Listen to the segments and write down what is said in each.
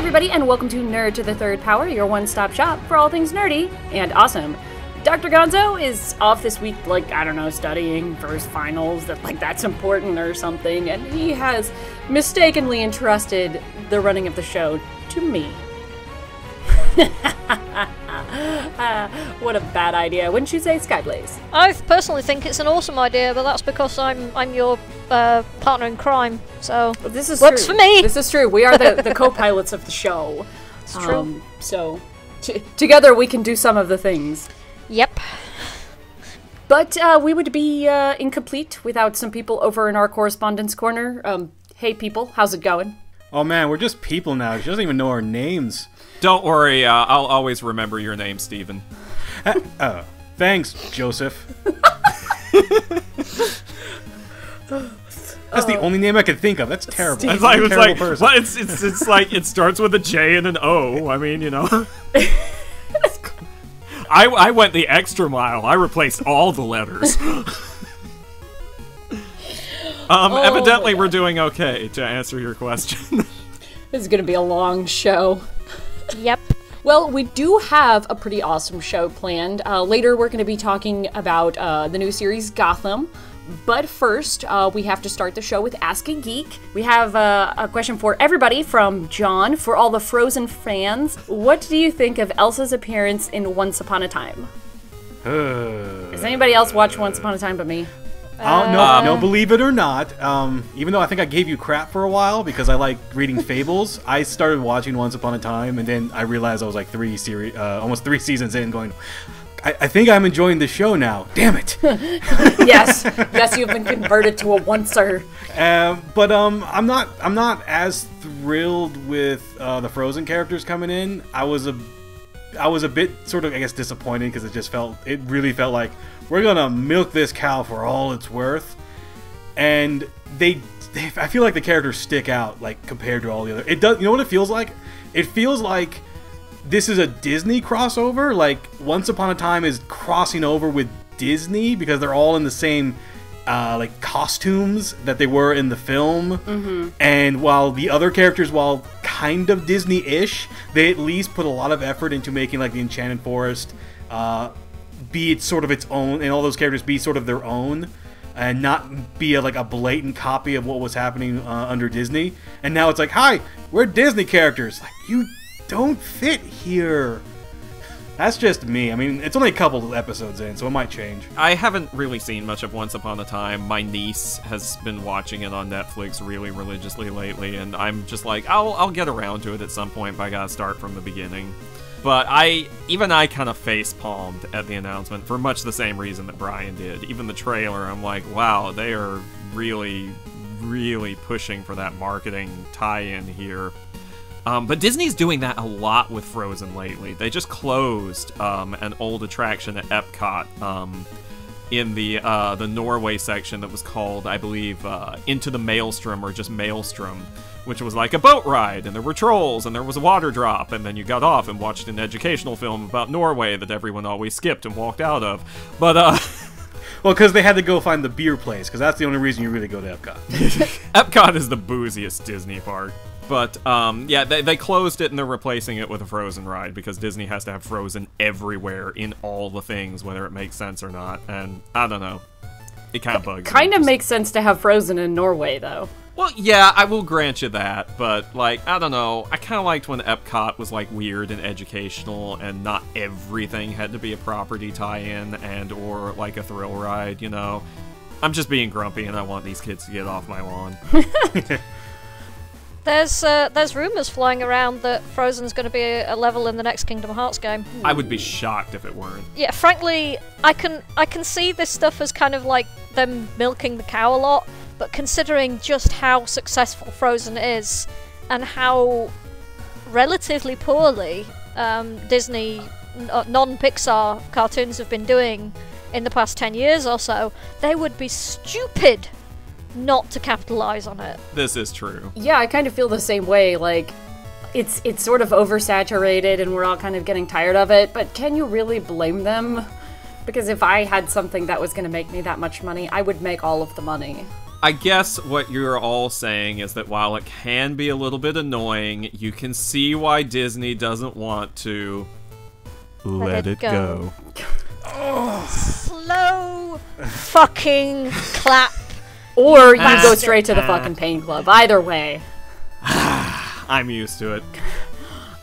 everybody, and welcome to Nerd to the Third Power, your one-stop shop for all things nerdy and awesome. Dr. Gonzo is off this week, I don't know, studying for his finals, that's important or something, and he has mistakenly entrusted the running of the show to me. What a bad idea, wouldn't you say, Skyblaze? I personally think it's an awesome idea, but that's because I'm your partner in crime, so this is works true. For me. This is true. We are the co-pilots of the show. It's true. So together we can do some of the things. Yep. But we would be incomplete without some people over in our correspondence corner. Hey people, how's it going? Oh man, we're just people now. She doesn't even know our names. Don't worry, I'll always remember your name, Steven. Thanks, Joseph. That's the only name I could think of. That's terrible. It's like it starts with a J and an O. I mean, you know. I went the extra mile. I replaced all the letters. Evidently we're doing okay, to answer your question. This is gonna be a long show. Yep. Well, we do have a pretty awesome show planned. Later we're going to be talking about the new series Gotham. But first, we have to start the show with Ask a Geek. We have a question for everybody from John. For all the Frozen fans, what do you think of Elsa's appearance in Once Upon a Time? Does anybody else watch Once Upon a Time but me? No, believe it or not, even though I think I gave you crap for a while because I like reading fables, I started watching Once Upon a Time, and then I realized I was like almost 3 seasons in going, I think I'm enjoying the show now. Damn it. Yes, you've been converted to a oncer. But I'm not as thrilled with the Frozen characters coming in. I was a bit sort of, I guess, disappointed because it really felt like we're gonna milk this cow for all it's worth, and I feel like the characters stick out compared to all the other. It does. You know what it feels like? It feels like this is a Disney crossover. Like Once Upon a Time is crossing over with Disney because they're all in the same costumes that they were in the film. Mm-hmm. And while the other characters, while kind of Disney-ish, they at least put a lot of effort into making the Enchanted Forest be it sort of its own, and all those characters be sort of their own, and not be a blatant copy of what was happening under Disney. And now it's like, hi, we're Disney characters. You don't fit here. That's just me. I mean, it's only a couple of episodes in, so it might change. I haven't really seen much of Once Upon a Time. My niece has been watching it on Netflix really religiously lately, and I'm just like, I'll get around to it at some point, but I gotta start from the beginning. But I kind of face-palmed at the announcement for much the same reason that Brian did. Even the trailer, I'm like, wow, they are really, really pushing for that marketing tie-in here. But Disney's doing that a lot with Frozen lately. They just closed an old attraction at Epcot in the Norway section that was called, I believe, Into the Maelstrom or just Maelstrom, which was like a boat ride, and there were trolls, and there was a water drop, and then you got off and watched an educational film about Norway that everyone always skipped and walked out of. But, well, because they had to go find the beer place, because that's the only reason you really go to Epcot. Epcot is the booziest Disney park. But, yeah, they closed it and they're replacing it with a Frozen ride because Disney has to have Frozen everywhere in all the things, whether it makes sense or not. And, I don't know. It kind of bugs me. Kind of makes sense to have Frozen in Norway, though. Well, yeah, I will grant you that, but, I don't know. I kind of liked when Epcot was, weird and educational and not everything had to be a property tie-in and or, a thrill ride, you know? I'm just being grumpy and I want these kids to get off my lawn. There's rumors flying around that Frozen's going to be a level in the next Kingdom Hearts game. I would be shocked if it weren't. Yeah, frankly, I can see this stuff as kind of like them milking the cow a lot, but considering just how successful Frozen is and how relatively poorly Disney non-Pixar cartoons have been doing in the past 10 years or so, they would be stupid not to capitalize on it. This is true. Yeah, I kind of feel the same way. It's sort of oversaturated and we're all kind of getting tired of it, but can you really blame them? Because if I had something that was going to make me that much money, I would make all of the money. I guess what you're all saying is that while it can be a little bit annoying, you can see why Disney doesn't want to let it go. Slow fucking clap. Or you go straight to the fucking pain club. Either way. I'm used to it.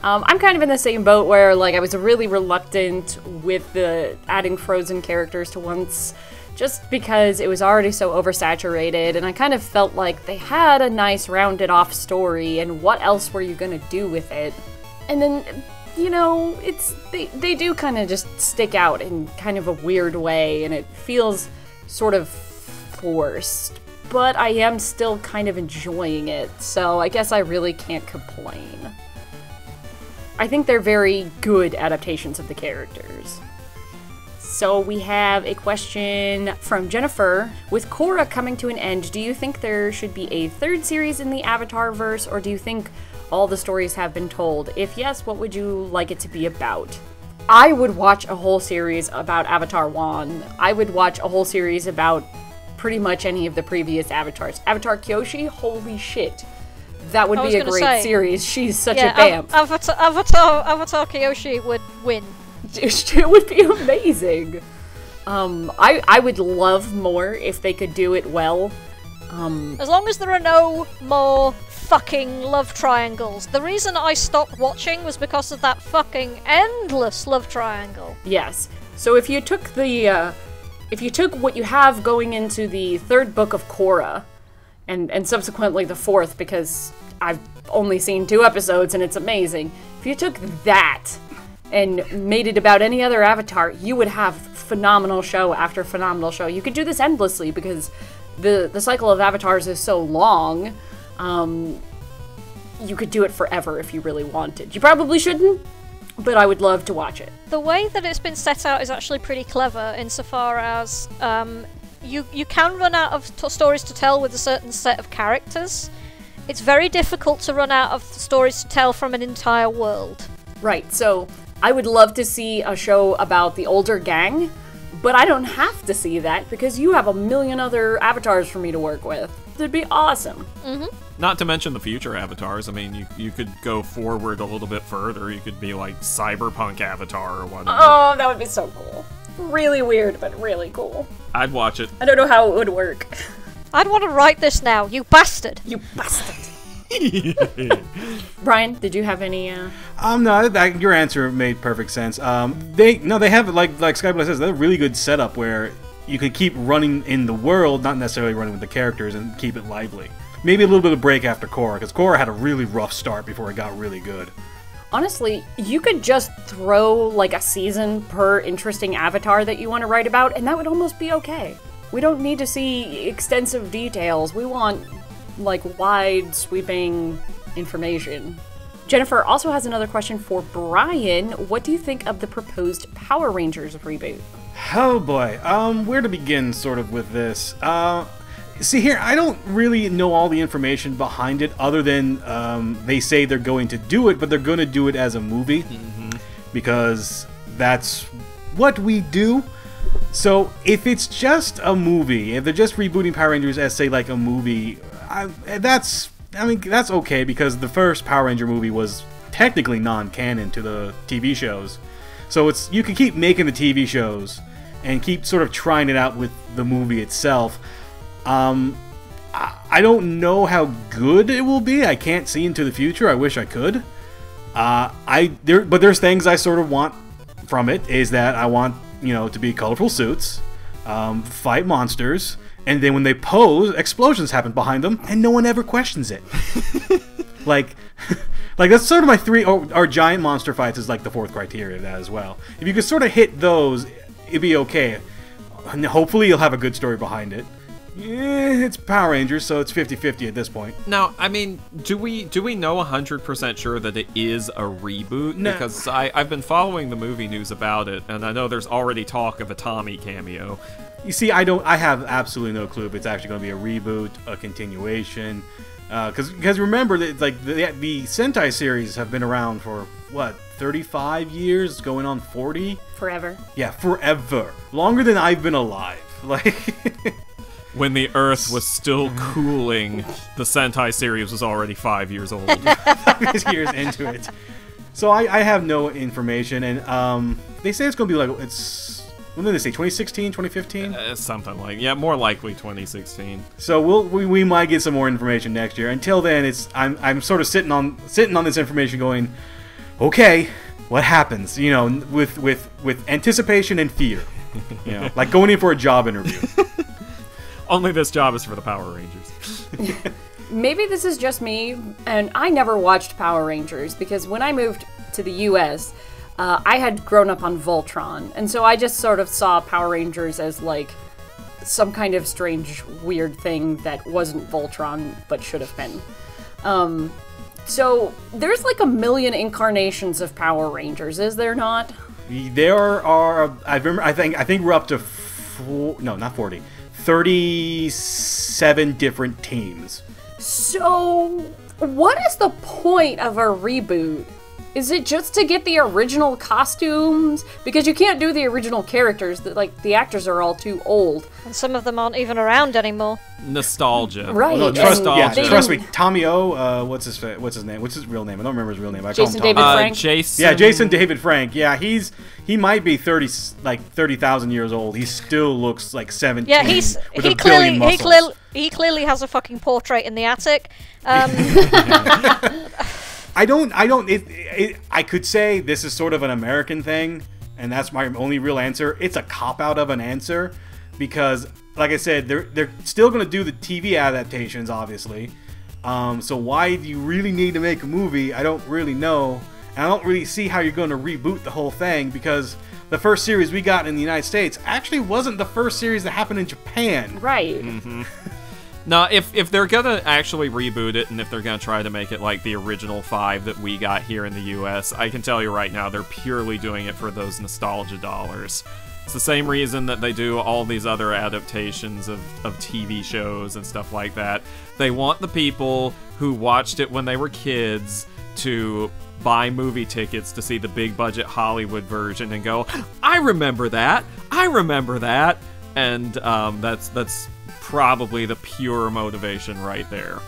I'm kind of in the same boat where, like, I was really reluctant with the adding Frozen characters to once, just because it was already so oversaturated, and I kind of felt like they had a nice rounded off story, and what else were you gonna do with it? And then, you know, they do kind of just stick out in kind of a weird way, and it feels sort of forced. But I am still kind of enjoying it, so I guess I really can't complain. I think they're very good adaptations of the characters. So we have a question from Jennifer. With Korra coming to an end, do you think there should be a third series in the Avatar verse, or do you think all the stories have been told? If yes, what would you like it to be about? I would watch a whole series about Avatar 1. I would watch a whole series about pretty much any of the previous Avatars. Avatar Kyoshi, holy shit. That would be a great series. She's such a vamp. Avatar Kyoshi would win. It would be amazing. I would love more if they could do it well. As long as there are no more fucking love triangles. The reason I stopped watching was because of that fucking endless love triangle. Yes. So if you took what you have going into the third book of Korra, and subsequently the fourth, because I've only seen 2 episodes and it's amazing. If you took that and made it about any other Avatar, you would have phenomenal show after phenomenal show. You could do this endlessly because the cycle of Avatars is so long. You could do it forever if you really wanted. You probably shouldn't, but I would love to watch it. The way that it's been set out is actually pretty clever insofar as you can run out of stories to tell with a certain set of characters. It's very difficult to run out of stories to tell from an entire world. Right, so I would love to see a show about the older gang, but I don't have to see that because you have a million other avatars for me to work with. It'd be awesome. Mm-hmm. Not to mention the future avatars. I mean, you could go forward a little bit further. You could be like Cyberpunk Avatar or whatever. Oh, that would be so cool. Really weird, but really cool. I'd watch it. I don't know how it would work. I'd want to write this now, you bastard! You bastard! Brian, did you have any, No, your answer made perfect sense. They have, like Skyblaze says, they have a really good setup where you can keep running in the world, not necessarily running with the characters, and keep it lively. Maybe a little bit of break after Korra, because Korra had a really rough start before it got really good. Honestly, you could just throw, like, a season per interesting avatar that you want to write about, and that would almost be okay. We don't need to see extensive details. We want, like, wide, sweeping information. Jennifer also has another question for Brian. What do you think of the proposed Power Rangers reboot? Oh boy, where to begin sort of with this? See here, I don't really know all the information behind it other than they say they're going to do it, but they're going to do it as a movie because that's what we do. So if it's just a movie, if they're just rebooting Power Rangers as, say, like a movie, that's okay because the first Power Ranger movie was technically non-canon to the TV shows. So you can keep making the TV shows and keep sort of trying it out with the movie itself. I don't know how good it will be. I can't see into the future. I wish I could. But there's things I sort of want from it. Is that I want, to be colorful suits, fight monsters, and then when they pose, explosions happen behind them, and no one ever questions it. like that's sort of my three. Or giant monster fights is like the fourth criteria of that as well. If you could sort of hit those, it'd be okay. And hopefully you'll have a good story behind it. Yeah, it's Power Rangers, so it's 50-50 at this point. Now, I mean, do we know 100% sure that it is a reboot? No. Because I've been following the movie news about it, and I know there's already talk of a Tommy cameo. You see, I have absolutely no clue if it's actually going to be a reboot, a continuation. Because remember, that like the Sentai series have been around for, 35 years, going on 40? Forever. Yeah, forever. Longer than I've been alive. Like... When the Earth was still cooling, the Sentai series was already 5 years old. 5 years into it. So I have no information, and they say it's going to be like, when did they say, 2016, 2015? Something like, yeah, more likely 2016. So we might get some more information next year. Until then, I'm sort of sitting on this information going, okay, what happens? You know, with anticipation and fear. You know, like going in for a job interview. Only this job is for the Power Rangers. Maybe this is just me, and I never watched Power Rangers because when I moved to the US, I had grown up on Voltron, and so I just sort of saw Power Rangers as like some kind of strange, weird thing that wasn't Voltron but should have been. So there's like a million incarnations of Power Rangers, is there not? There are. I think we're up to 37 different teams. So, what is the point of a reboot? Is it just to get the original costumes? Because you can't do the original characters, the actors are all too old. And some of them aren't even around anymore. Nostalgia. Right. No, Nostalgia. trust me. Tommy O, what's his name? What's his real name? I don't remember his real name. I Jason call him Tommy. David Frank? Jason. Yeah, Jason David Frank. Yeah, he might be 30,000 years old. He still looks like 17. Yeah, with a billion muscles. he clearly has a fucking portrait in the attic. I could say this is sort of an American thing, and that's my only real answer. It's a cop-out of an answer, because, like I said, they're still going to do the TV adaptations, obviously. So why do you really need to make a movie? I don't really know. And I don't really see how you're going to reboot the whole thing, because the first series we got in the United States actually wasn't the first series that happened in Japan. Right. Mm-hmm. Now, if they're gonna actually reboot it, and if they're gonna try to make it like the original 5 that we got here in the US, I can tell you right now, they're purely doing it for those nostalgia dollars. It's the same reason that they do all these other adaptations of TV shows and stuff like that. They want the people who watched it when they were kids to buy movie tickets to see the big budget Hollywood version and go, I remember that, and that's probably the pure motivation right there.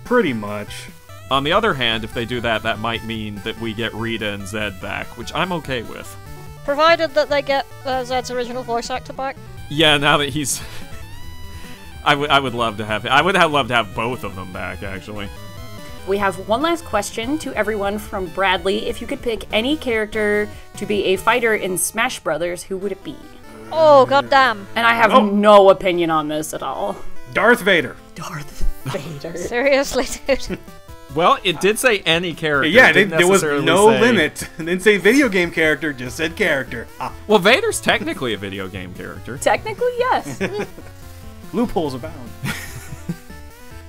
Pretty much. On the other hand, if they do that, that might mean that we get Rita and Zed back, which I'm okay with. Provided that they get Zed's original voice actor back. Yeah, now that he's... I would love to have... I would have loved to have both of them back, actually. We have one last question to everyone from Bradley. If you could pick any character to be a fighter in Smash Brothers, who would it be? Oh, goddamn. And I have no opinion on this at all. Darth Vader. Darth Vader. Seriously, dude. Well, it did say any character. Yeah, there was no limit. It didn't say video game character, just said character. Ah. Well, Vader's technically a video game character. Technically, yes. Loopholes abound.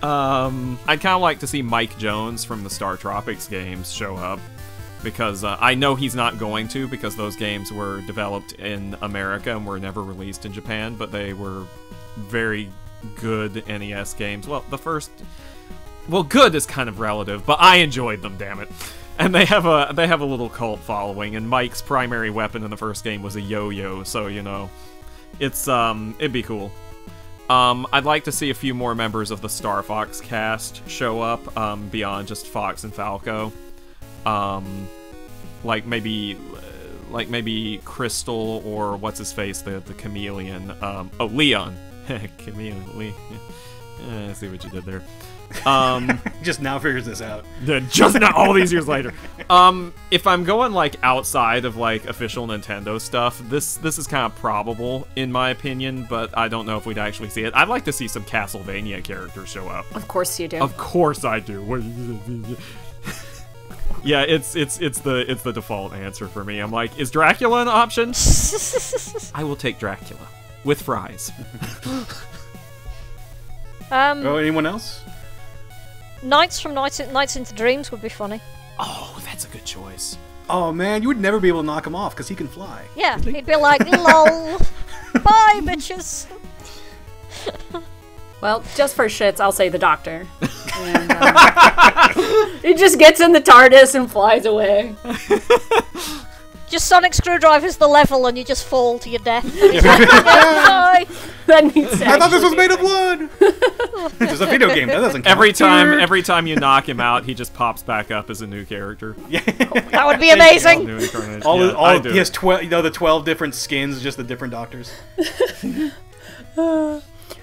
I'd kind of like to see Mike Jones from the Star Tropics games show up, because I know he's not going to, because those games were developed in America and were never released in Japan, but they were very good NES games. Well, good is kind of relative, but I enjoyed them, damn it. And they have a little cult following, and Mike's primary weapon in the first game was a yo-yo, so you know, it'd be cool. I'd like to see a few more members of the Star Fox cast show up, beyond just Fox and Falco. Like maybe Crystal, or what's his face, the chameleon. Leon. Chameleon. I see what you did there. Just now figures this out. Just now, all these years later. If I'm going like outside of like official Nintendo stuff, this is kind of probable in my opinion, but I don't know if we'd actually see it. I'd like to see some Castlevania characters show up. Of course you do. Of course I do. Yeah, it's the default answer for me. I'm like, is Dracula an option? I will take Dracula with fries. Anyone else? Nights into Dreams would be funny. Oh, that's a good choice. Oh man, you would never be able to knock him off because he can fly. Yeah, he'd be like, lol, bye bitches. Well, just for shits, I'll say the Doctor. And, he just gets in the TARDIS and flies away. Just sonic screwdrivers the level and you just fall to your death. Bye. That needs to I thought this was actually made of wood! This is a video game, that doesn't count. Every time you knock him out, he just pops back up as a new character. Yeah. That would be amazing. New incarnate. He has 12, the 12 different skins, just the different doctors.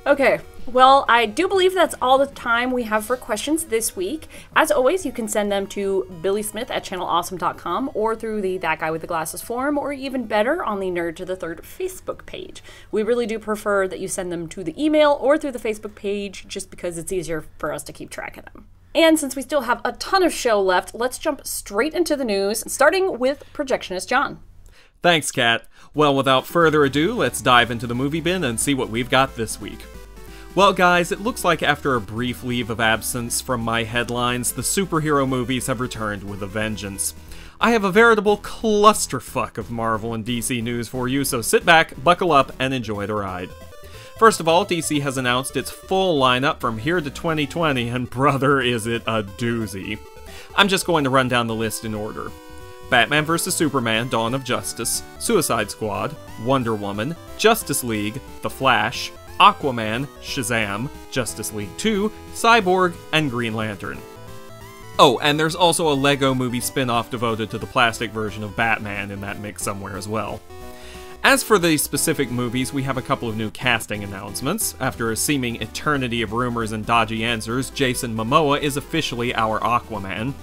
Okay, well, I do believe that's all the time we have for questions this week. As always, you can send them to billysmith@channelawesome.com or through the That Guy with the Glasses forum, or even better, on the Nerd to the Third Facebook page. We really do prefer that you send them to the email or through the Facebook page, just because it's easier for us to keep track of them. And since we still have a ton of show left, let's jump straight into the news, starting with Projectionist John. Thanks, Kat. Well, without further ado, let's dive into the movie bin and see what we've got this week. Well, guys, it looks like after a brief leave of absence from my headlines, the superhero movies have returned with a vengeance. I have a veritable clusterfuck of Marvel and DC news for you, so sit back, buckle up, and enjoy the ride. First of all, DC has announced its full lineup from here to 2020, and brother, is it a doozy. I'm just going to run down the list in order. Batman vs. Superman, Dawn of Justice, Suicide Squad, Wonder Woman, Justice League, The Flash, Aquaman, Shazam, Justice League 2, Cyborg, and Green Lantern. Oh, and there's also a Lego movie spin-off devoted to the plastic version of Batman in that mix somewhere as well. As for the specific movies, we have a couple of new casting announcements. After a seeming eternity of rumors and dodgy answers, Jason Momoa is officially our Aquaman.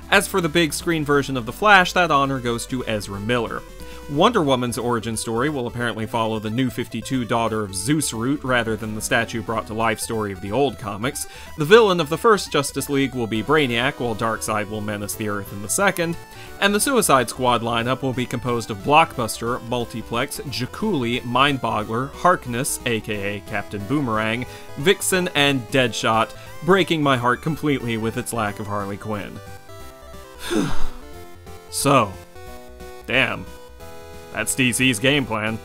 As for the big screen version of The Flash, that honor goes to Ezra Miller. Wonder Woman's origin story will apparently follow the New 52 daughter of Zeus route rather than the statue brought to life story of the old comics. The villain of the first Justice League will be Brainiac, while Darkseid will menace the Earth in the second. And the Suicide Squad lineup will be composed of Blockbuster, Multiplex, Jakuli, Mindboggler, Harkness, aka Captain Boomerang, Vixen, and Deadshot, breaking my heart completely with its lack of Harley Quinn. So, damn. That's DC's game plan.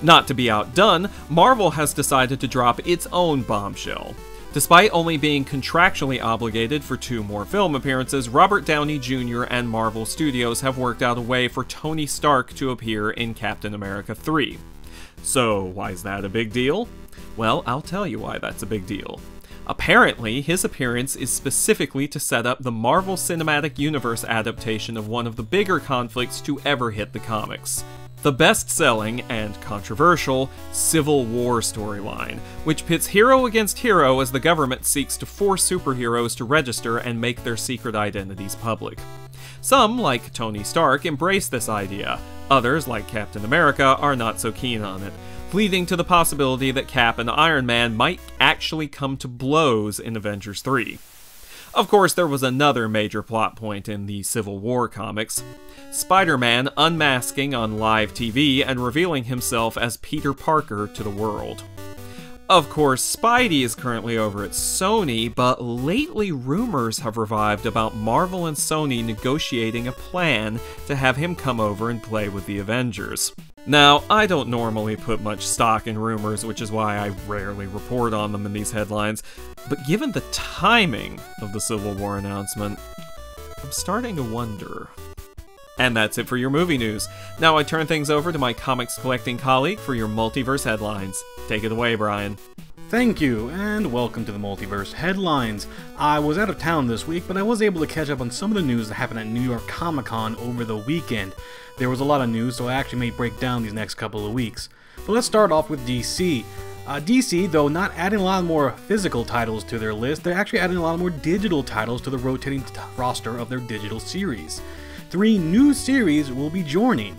Not to be outdone, Marvel has decided to drop its own bombshell. Despite only being contractually obligated for 2 more film appearances, Robert Downey Jr. and Marvel Studios have worked out a way for Tony Stark to appear in Captain America 3. So, why is that a big deal? Well, I'll tell you why that's a big deal. Apparently, his appearance is specifically to set up the Marvel Cinematic Universe adaptation of one of the bigger conflicts to ever hit the comics. The best-selling, and controversial, Civil War storyline, which pits hero against hero as the government seeks to force superheroes to register and make their secret identities public. Some, like Tony Stark, embrace this idea. Others, like Captain America, are not so keen on it, leading to the possibility that Cap and Iron Man might actually come to blows in Avengers 3. Of course, there was another major plot point in the Civil War comics. Spider-Man unmasking on live TV and revealing himself as Peter Parker to the world. Of course, Spidey is currently over at Sony, but lately rumors have revived about Marvel and Sony negotiating a plan to have him come over and play with the Avengers. Now, I don't normally put much stock in rumors, which is why I rarely report on them in these headlines, but given the timing of the Civil War announcement, I'm starting to wonder. And that's it for your movie news. Now I turn things over to my comics collecting colleague for your multiverse headlines. Take it away, Brian. Thank you, and welcome to the Multiverse Headlines. I was out of town this week, but I was able to catch up on some of the news that happened at New York Comic Con over the weekend. There was a lot of news, so I actually may break down these next couple of weeks. But let's start off with DC. DC, though not adding a lot more physical titles to their list, they're actually adding a lot more digital titles to the rotating roster of their digital series. 3 new series will be joining.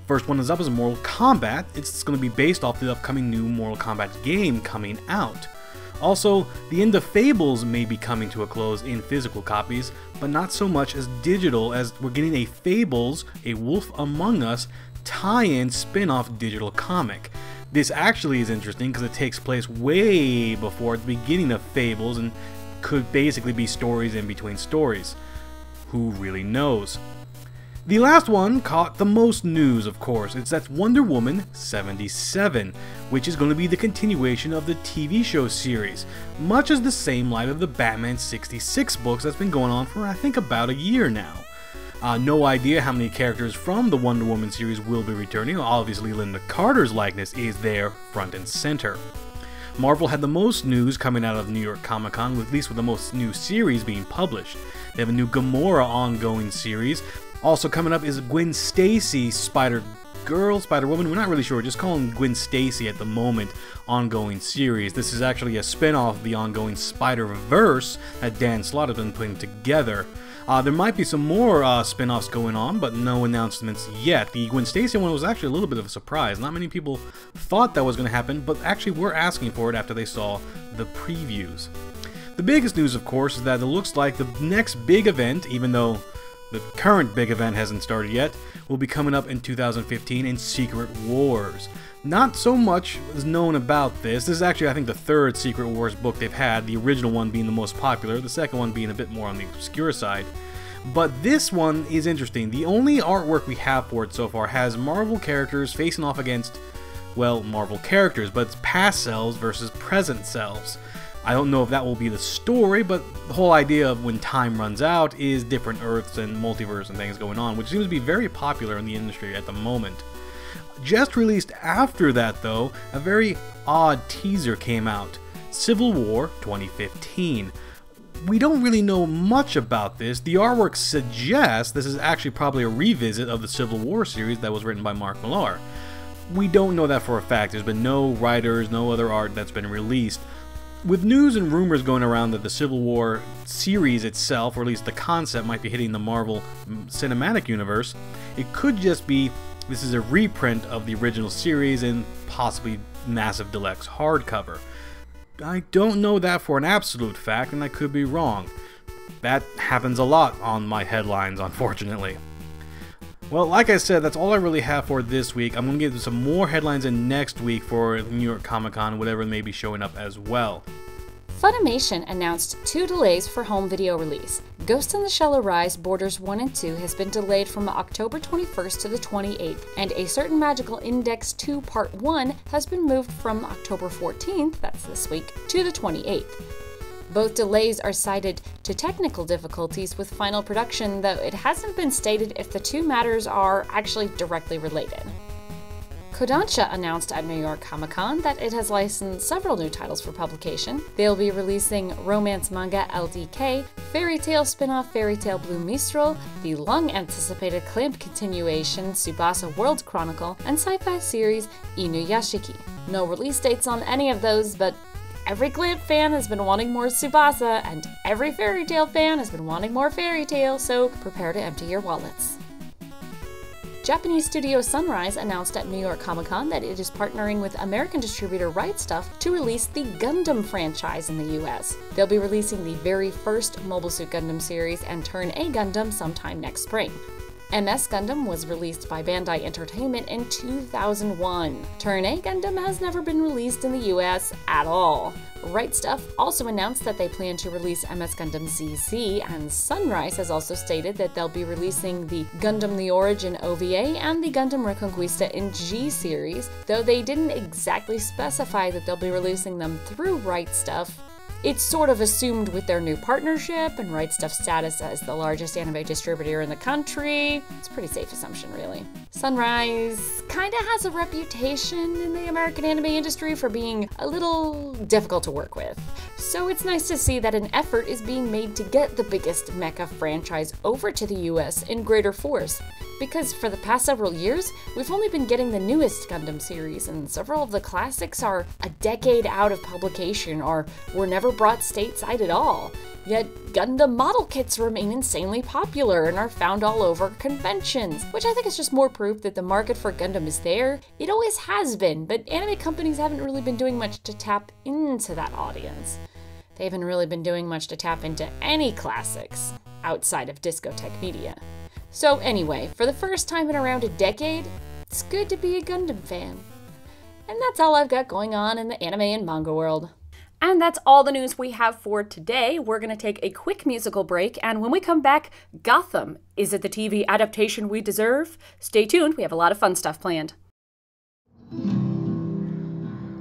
First one is up is Mortal Kombat. It's going to be based off the upcoming new Mortal Kombat game coming out. Also, the end of Fables may be coming to a close in physical copies, but not so much as digital, as we're getting a Fables, a Wolf Among Us tie-in spin-off digital comic. This actually is interesting because it takes place way before the beginning of Fables and could basically be stories in between stories. Who really knows? The last one caught the most news, of course. That's Wonder Woman 77, which is going to be the continuation of the TV show series, much as the same line of the Batman 66 books that's been going on for I think about a year now. No idea how many characters from the Wonder Woman series will be returning. Obviously, Linda Carter's likeness is there front and center. Marvel had the most news coming out of New York Comic Con, at least with the most new series being published. They have a new Gamora ongoing series. Also coming up is Gwen Stacy Spider-Girl, Spider-Woman, we're not really sure, just calling Gwen Stacy at the moment, ongoing series. This is actually a spin-off of the ongoing Spider-Verse that Dan Slott has been putting together. There might be some more spin-offs going on, but no announcements yet. The Gwen Stacy one was actually a little bit of a surprise. Not many people thought that was going to happen, but actually were asking for it after they saw the previews. The biggest news, of course, is that it looks like the next big event, even though the current big event hasn't started yet, will be coming up in 2015 in Secret Wars. Not so much is known about this. This is actually, I think, the third Secret Wars book they've had, the original one being the most popular, the second one being a bit more on the obscure side. But this one is interesting. The only artwork we have for it so far has Marvel characters facing off against, well, Marvel characters, but it's past selves versus present selves. I don't know if that will be the story, but the whole idea of when time runs out is different Earths and multiverse and things going on, which seems to be very popular in the industry at the moment. Just released after that, though, a very odd teaser came out. Civil War 2015. We don't really know much about this. The artwork suggests this is actually probably a revisit of the Civil War series that was written by Mark Millar. We don't know that for a fact. There's been no writers, no other art that's been released. With news and rumors going around that the Civil War series itself, or at least the concept, might be hitting the Marvel Cinematic Universe, it could just be this is a reprint of the original series in possibly massive deluxe hardcover. I don't know that for an absolute fact, and I could be wrong. That happens a lot on my headlines, unfortunately. Well, like I said, that's all I really have for this week. I'm going to get some more headlines in next week for New York Comic Con, whatever may be showing up as well. Funimation announced 2 delays for home video release. Ghost in the Shell Arise Borders 1 and 2 has been delayed from October 21st to the 28th, and A Certain Magical Index 2 Part 1 has been moved from October 14th, that's this week, to the 28th. Both delays are cited to technical difficulties with final production, though it hasn't been stated if the two matters are actually directly related. Kodansha announced at New York Comic Con that it has licensed several new titles for publication. They'll be releasing romance manga LDK, fairy tale spin-off Fairy Tale Blue Mistral, the long-anticipated Clamp continuation Tsubasa World Chronicle, and sci-fi series Inuyashiki. No release dates on any of those, but every Clamp fan has been wanting more Tsubasa, and every Fairy Tale fan has been wanting more Fairy Tale, so prepare to empty your wallets. Japanese studio Sunrise announced at New York Comic Con that it is partnering with American distributor Right Stuf to release the Gundam franchise in the US. They'll be releasing the very first Mobile Suit Gundam series and Turn A Gundam sometime next spring. MS Gundam was released by Bandai Entertainment in 2001. Turn A Gundam has never been released in the US at all. Right Stuf also announced that they plan to release MS Gundam ZZ, and Sunrise has also stated that they'll be releasing the Gundam The Origin OVA and the Gundam Reconquista in G series, though they didn't exactly specify that they'll be releasing them through Right Stuf. It's sort of assumed with their new partnership and Right Stuf's status as the largest anime distributor in the country. It's a pretty safe assumption, really. Sunrise kinda has a reputation in the American anime industry for being a little difficult to work with. So it's nice to see that an effort is being made to get the biggest mecha franchise over to the US in greater force. Because for the past several years, we've only been getting the newest Gundam series, and several of the classics are a decade out of publication or were never brought stateside at all. Yet Gundam model kits remain insanely popular and are found all over conventions, which I think is just more proof that the market for Gundam is there. It always has been, but anime companies haven't really been doing much to tap into that audience. They haven't really been doing much to tap into any classics outside of discotheque media. So anyway, for the first time in around a decade, it's good to be a Gundam fan. And that's all I've got going on in the anime and manga world. And that's all the news we have for today. We're going to take a quick musical break, and when we come back, Gotham. Is it the TV adaptation we deserve? Stay tuned, we have a lot of fun stuff planned.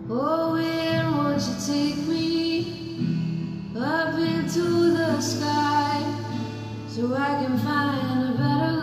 Oh, where won't you take me up into the sky so I can find a better life?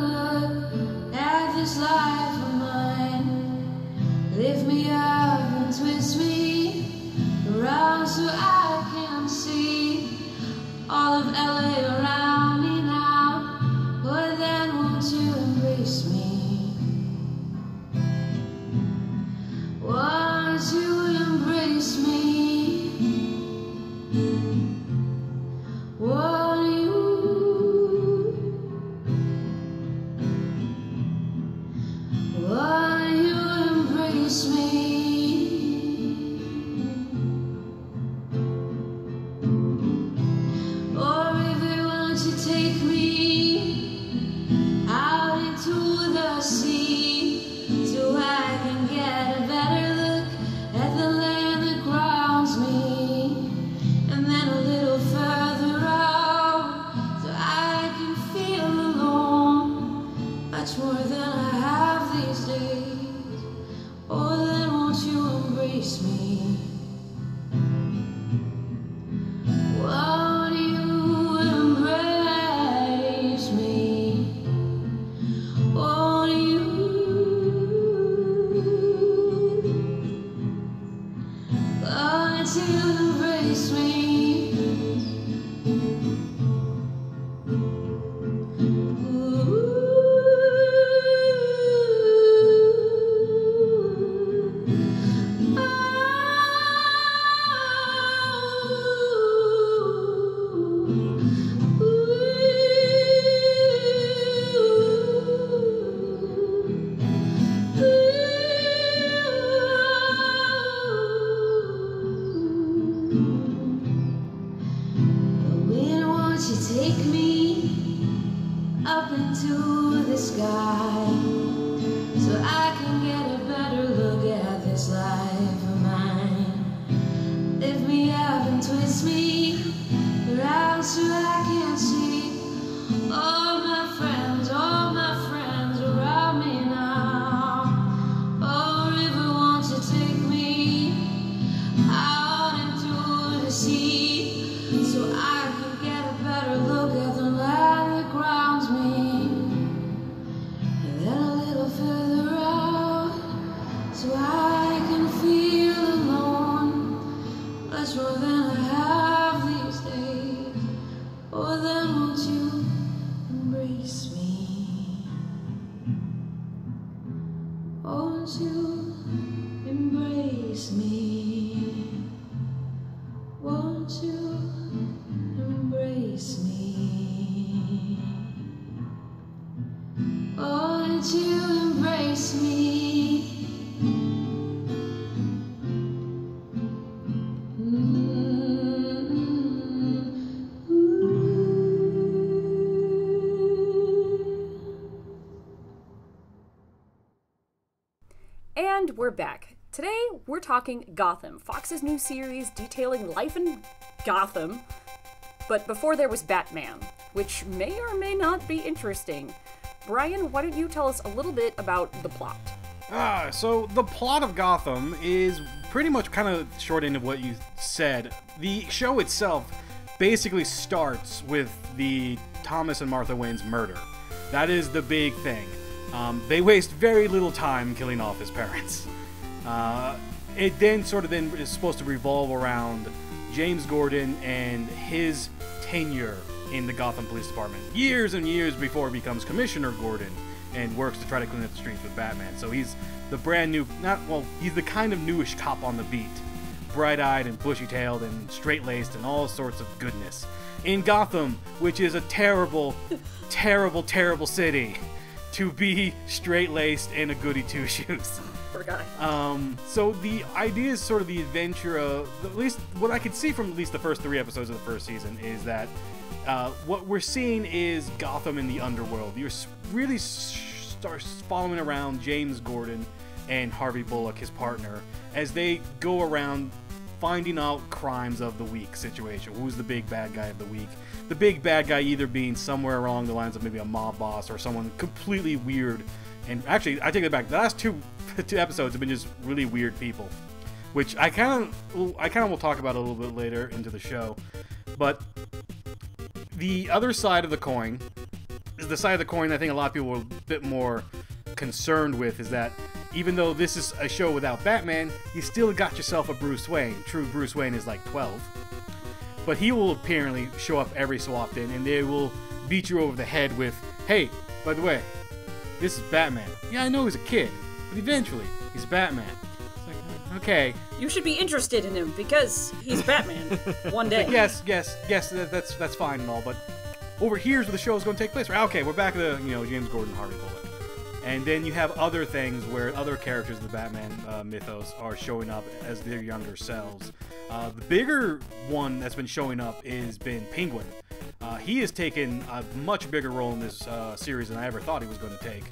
much more than I have these days. Oh, then won't you embrace me? Won't you embrace me? Won't you? Won't you embrace me? Take me up into the sky so I can get a better look at this life of mine. Lift me up and twist me around so I can see all my friends around me now. Oh, river, won't you take me out into the sea so I can get a better look at the land that grounds me, and then a little further out so I can feel alone much more than I have these days. Oh, then won't you embrace me? Won't you embrace me? Won't you embrace me? Won't you embrace me? And we're back. Today, we're talking Gotham, Fox's new series detailing life in Gotham. But before there was Batman, which may or may not be interesting. Brian, why don't you tell us a little bit about the plot? So the plot of Gotham is pretty much kind of short end of what you said. The show itself basically starts with the Thomas and Martha Wayne's murder. That is the big thing. They waste very little time killing off his parents. It then is supposed to revolve around James Gordon and his tenure in the Gotham Police Department. Years and years before he becomes Commissioner Gordon and works to try to clean up the streets with Batman. So he's the brand new, he's the kind of newish cop on the beat. Bright-eyed and bushy-tailed and straight-laced and all sorts of goodness. In Gotham, which is a terrible, terrible, terrible city to be straight-laced and a goody two-shoes. Poor guy. So the idea is sort of the adventure of, at least what I could see from at least the first 3 episodes of the first season, is that what we're seeing is Gotham in the underworld. You're really start following around James Gordon and Harvey Bullock, his partner, as they go around finding out crimes of the week situation. Who's the big bad guy of the week? The big bad guy either being somewhere along the lines of maybe a mob boss or someone completely weird. And actually, I take it back. The last two episodes have been just really weird people, which I kind of will talk about a little bit later into the show. But the other side of the coin is the side of the coin I think a lot of people are a bit more concerned with, is that even though this is a show without Batman, you still got yourself a Bruce Wayne. True, Bruce Wayne is like 12. But he will apparently show up every so often, and they will beat you over the head with, hey, by the way, this is Batman. Yeah, I know he's a kid, but eventually, he's Batman. It's like, okay. You should be interested in him, because he's Batman. One day. Yes, that's fine and all, but over here's where the show is going to take place. Right? Okay, we're back to James Gordon, Harvey Bullock. And then you have other things where other characters of the Batman mythos are showing up as their younger selves. The bigger one that's been showing up has been Penguin. He has taken a much bigger role in this series than I ever thought he was going to take.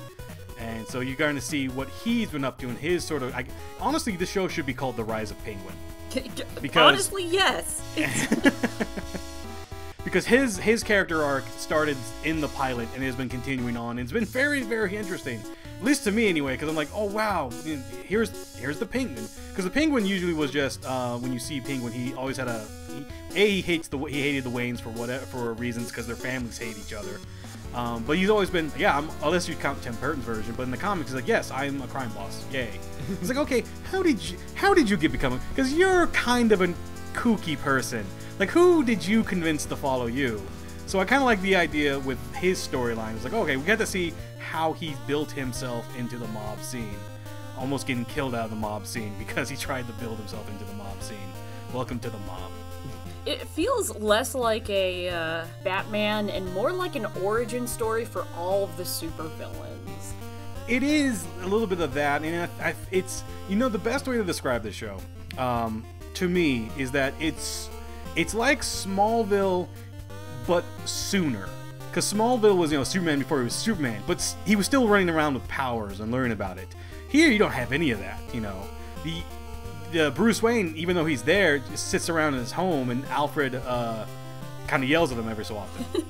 And so you're going to see what he's been up to in his sort of... honestly, this show should be called The Rise of Penguin. Honestly, yes. because his character arc started in the pilot and has been continuing on, and it's been very, very interesting. At least to me, anyway, because I'm like, oh wow, here's the Penguin. Because the Penguin usually was just when you see Penguin, he always had he hated the Waynes for reasons because their families hate each other. But he's always been, unless you count Tim Burton's version, but in the comics, he's like, yes, I'm a crime boss, yay. It's like, okay, how did you become? Because you're kind of a kooky person. Like, who did you convince to follow you? So I kind of like the idea with his storyline. It's like, okay, we got to see how he built himself into the mob scene. Almost getting killed out of the mob scene because he tried to build himself into the mob scene. Welcome to the mob. It feels less like a Batman and more like an origin story for all of the supervillains. It is a little bit of that, and it's the best way to describe this show, to me, is that it's like Smallville, but sooner. Because Smallville was Superman before he was Superman, but he was still running around with powers and learning about it. Here, you don't have any of that. The Bruce Wayne, even though he's there, just sits around in his home, and Alfred kind of yells at him every so often.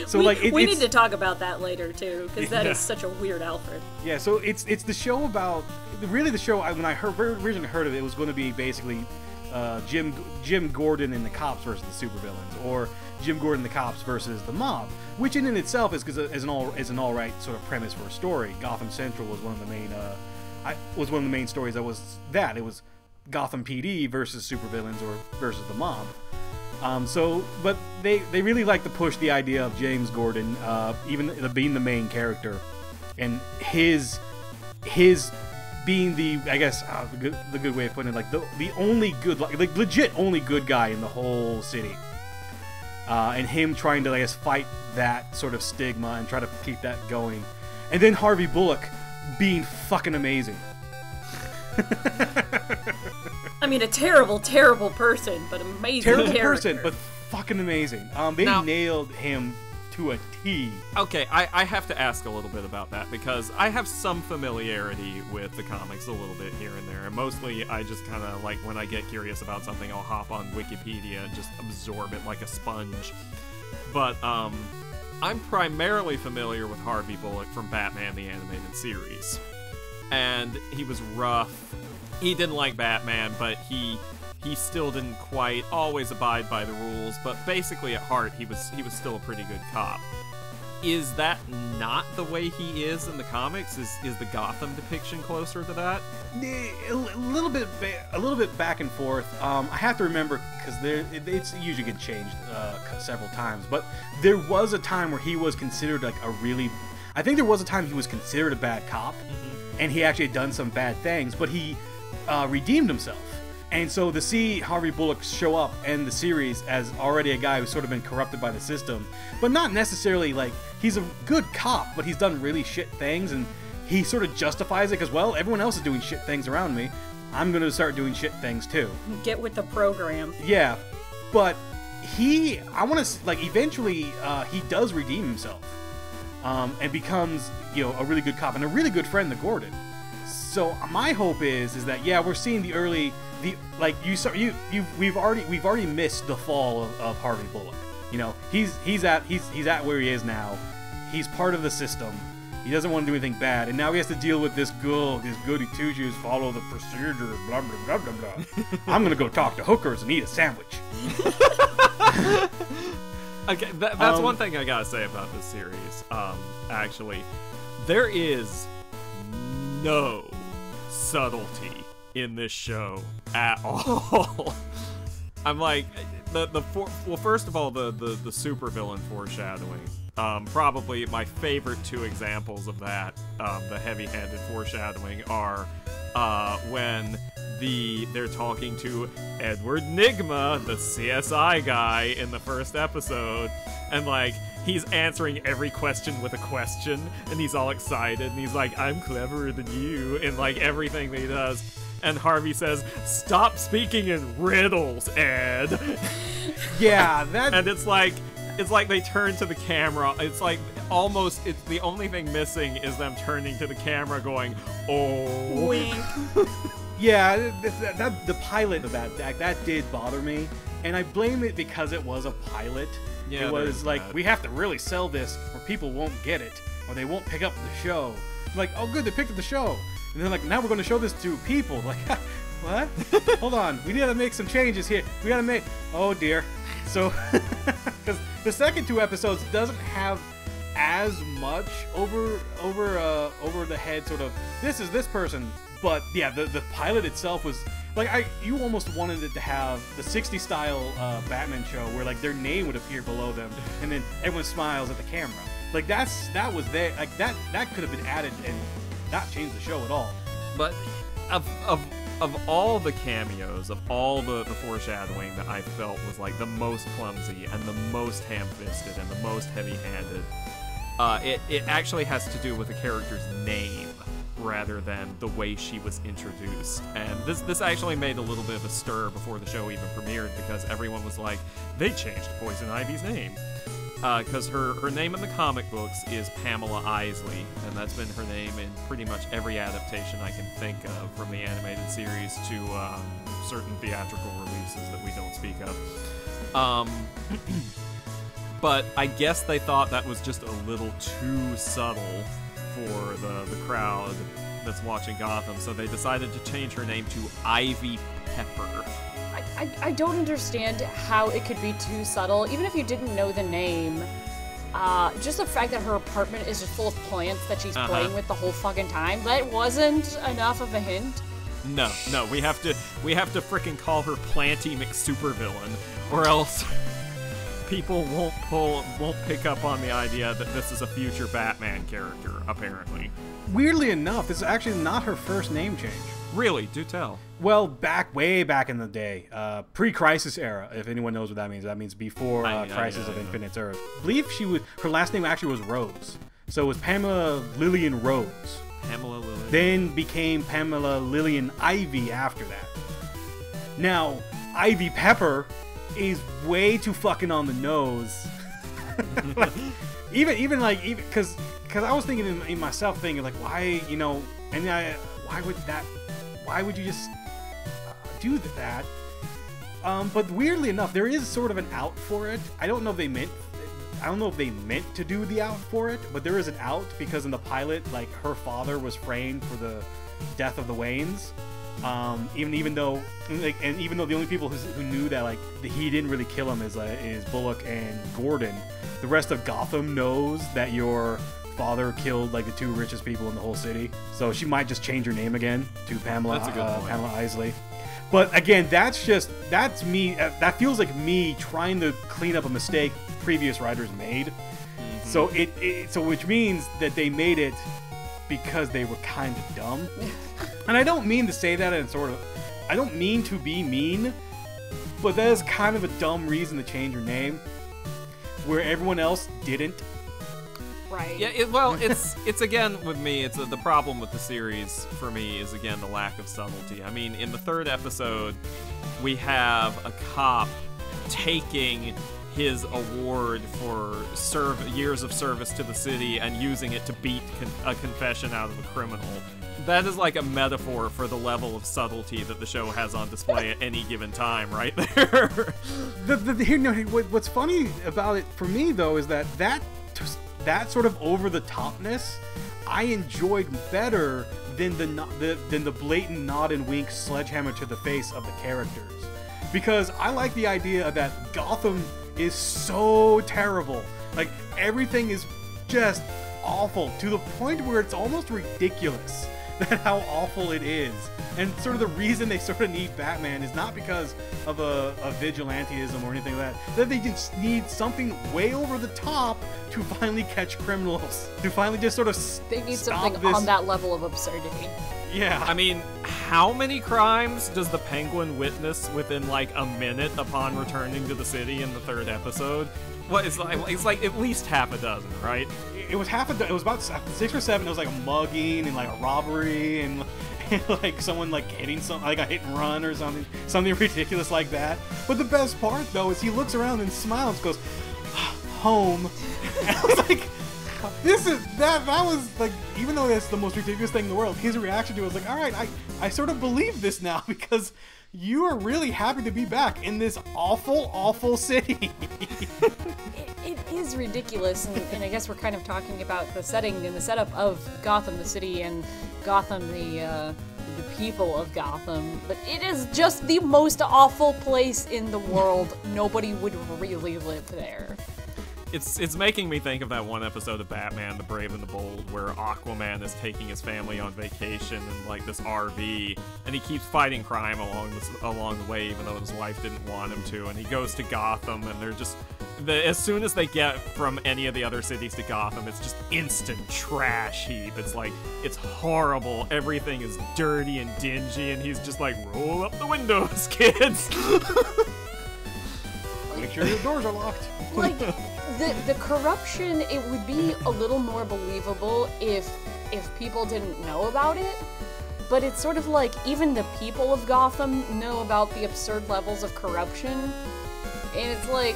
So we need to talk about that later too, because that is such a weird Alfred. Yeah, so it's the show about really the show. When I originally heard of it, it was going to be basically Jim Gordon and the cops versus the supervillains, or Jim Gordon and the cops versus the mob, which in itself is an all right sort of premise for a story. Gotham Central was one of the main stories it was Gotham PD versus supervillains or versus the mob. But they really like to push the idea of James Gordon, even being the main character, and his being the good way of putting it, like the only good, like legit only good guy in the whole city, and him trying to fight that sort of stigma and try to keep that going, and then Harvey Bullock being fucking amazing. I mean, a terrible, terrible person, but amazing terrible character. Person, but fucking amazing. They nailed him to a T. Okay, I have to ask a little bit about that, because I have some familiarity with the comics a little bit here and there, and mostly I just kind of, like, when I get curious about something, I'll hop on Wikipedia and just absorb it like a sponge. But, I'm primarily familiar with Harvey Bullock from Batman the Animated Series. And he was rough. He didn't like Batman, but he still didn't quite always abide by the rules, but basically at heart he was still a pretty good cop. Is that not the way he is in the comics? Is the Gotham depiction closer to that? A little bit back and forth. I have to remember, because it's usually get changed several times, but there was a time where he was considered I think there was a time he was considered a bad cop, and he actually had done some bad things, but he redeemed himself. And so to see Harvey Bullock show up in the series as already a guy who's sort of been corrupted by the system, but not necessarily he's a good cop, but he's done really shit things, and he sort of justifies it because, well, everyone else is doing shit things around me. I'm going to start doing shit things too. Get with the program. Yeah, but eventually he does redeem himself, and becomes, a really good cop and a really good friend to Gordon. So my hope is that we're seeing we've already missed the fall of Harvey Bullock. He's at where he is now. He's part of the system. He doesn't want to do anything bad, and now he has to deal with this goody two shoes, follow the procedure, blah blah blah blah blah. I'm gonna go talk to hookers and eat a sandwich. Okay, that's one thing I gotta say about this series. Actually, there is no subtlety in this show at all. I'm like, first of all, the supervillain foreshadowing. Probably my favorite two examples of that, the heavy-handed foreshadowing, are when they're talking to Edward Nygma, the CSI guy in the first episode, and he's answering every question with a question, and he's all excited, and he's like, I'm cleverer than you, in everything that he does. And Harvey says, stop speaking in riddles, Ed. Yeah, that... And it's like they turn to the camera. It's the only thing missing is them turning to the camera going, oh. Wink. Yeah, the pilot of that did bother me, and I blame it because it was a pilot. Yeah, it was there's like, that. we have to really sell this or people won't get it, or they won't pick up the show. Like, oh good, they picked up the show. And then like, now we're going to show this to people. Like, what? Hold on, we need to make some changes here. We got to make, oh dear. So, because the second 2 episodes doesn't have as much over the head sort of, this is this person. But yeah, the pilot itself was like, you almost wanted it to have the 60s style Batman show where like their name would appear below them and then everyone smiles at the camera. Like that was there, like that could have been added and not changed the show at all. But of all the cameos, of all the foreshadowing that I felt was like the most clumsy and the most ham-fisted and the most heavy-handed, it actually has to do with the character's name rather than the way she was introduced. And this actually made a little bit of a stir before the show even premiered, because everyone was like, they changed Poison Ivy's name. Because her name in the comic books is Pamela Isley, and that's been her name in pretty much every adaptation I can think of, from the animated series to certain theatrical releases that we don't speak of. But I guess they thought that was just a little too subtle for the crowd that's watching Gotham, so they decided to change her name to Ivy Pepper. I don't understand how it could be too subtle, even if you didn't know the name. Just the fact that her apartment is just full of plants that she's playing with the whole fucking time, that wasn't enough of a hint. No, we have to frickin' call her Planty McSupervillain, or else people won't pick up on the idea that this is a future Batman character, apparently. Weirdly enough, this is actually not her first name change. Really? Do tell. Well, way back in the day, pre-Crisis era, if anyone knows what that means. That means before Crisis of Infinite Earth. I believe her last name actually was Rose. So it was Pamela Lillian Rose. Pamela Lillian. Then became Pamela Lillian Ivy after that. Now, Ivy Pepper is way too fucking on the nose. even because I was thinking in myself, thinking like, why, why would you just do that? But weirdly enough, there is sort of an out for it. I don't know if they meant to do the out for it, but there is an out because in the pilot, like, her father was framed for the death of the Waynes. Even though the only people who knew that like he didn't really kill him is Bullock and Gordon, the rest of Gotham knows that your father killed like the 2 richest people in the whole city. So she might just change her name again to Pamela. That's a good point. Pamela Isley. But again, that's me. That feels like me trying to clean up a mistake previous writers made. Mm-hmm. So which means that they made it because they were kind of dumb. And I don't mean to say that in I don't mean to be mean, but that is kind of a dumb reason to change your name, where everyone else didn't. Right. Yeah, it's again with me, it's the problem with the series for me is again the lack of subtlety. I mean, in the 3rd episode, we have a cop taking his award for years of service to the city and using it to beat a confession out of a criminal. That is like a metaphor for the level of subtlety that the show has on display at any given time, right there. What's funny about it for me though is that sort of over the topness I enjoyed better than the blatant nod and wink sledgehammer to the face of the characters, because I like the idea that Gotham is so terrible, like everything is just awful to the point where it's almost ridiculous that how awful it is. And sort of the reason they sort of need Batman is not because of a vigilantism or anything like that they just need something way over the top to finally catch criminals, to finally just sort of they need stop something this. On that level of absurdity. Yeah. I mean, how many crimes does the Penguin witness within like a minute upon returning to the city in the 3rd episode? What is it's like at least half a dozen, right? It was it was about 6 or 7. It was like a mugging and like a robbery and like someone like hitting like a hit and run or something ridiculous like that. But the best part though is he looks around and smiles, goes home. And I was like, that was like, even though it's the most ridiculous thing in the world, his reaction to it was like, all right, I sort of believe this now because you are really happy to be back in this awful city. It is ridiculous, and I guess we're kind of talking about the setting and the setup of Gotham, the city, and Gotham, the people of Gotham. But it is just the most awful place in the world. Nobody would really live there. It's making me think of that one episode of Batman, The Brave and the Bold, where Aquaman is taking his family on vacation in like this RV, and he keeps fighting crime along the way, even though his wife didn't want him to. And he goes to Gotham, and they're just as soon as they get from any of the other cities to Gotham, it's just instant trash heap. It's like, it's horrible. Everything is dirty and dingy, and he's just like, roll up the windows, kids. Make sure your doors are locked. Like, the corruption, it would be a little more believable if people didn't know about it. But it's sort of like, even the people of Gotham know about the absurd levels of corruption. And it's like,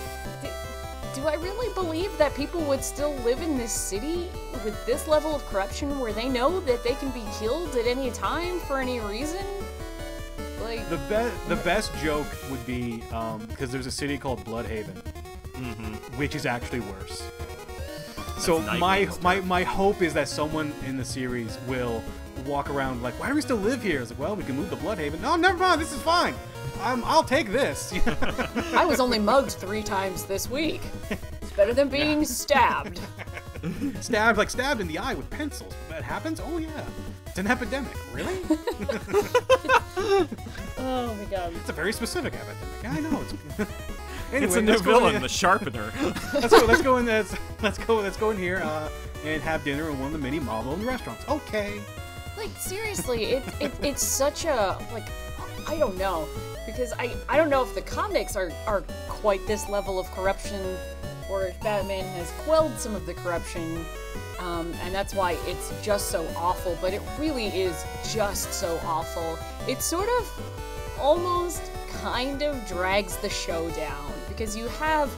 do I really believe that people would still live in this city with this level of corruption where they know that they can be killed at any time for any reason? Like, the best joke would be, because there's a city called Bloodhaven, which is actually worse. So my hope is that someone in the series will walk around like, why do we still live here? It's like, well, we can move to Bloodhaven. No, never mind, this is fine. I'll take this. I was only mugged 3 times this week. It's better than being stabbed. Stabbed in the eye with pencils. That happens? Oh yeah. It's an epidemic. Really? Oh my god. It's a very specific epidemic. I know. Anyway, it's a new villain, the Sharpener. Let's go in here and have dinner in one of the mini Marvel restaurants. Okay. Like, seriously, it's such a, like, I don't know, because I don't know if the comics are quite this level of corruption, or if Batman has quelled some of the corruption, and that's why it's just so awful, but it really is just so awful. It sort of almost kind of drags the show down, because you have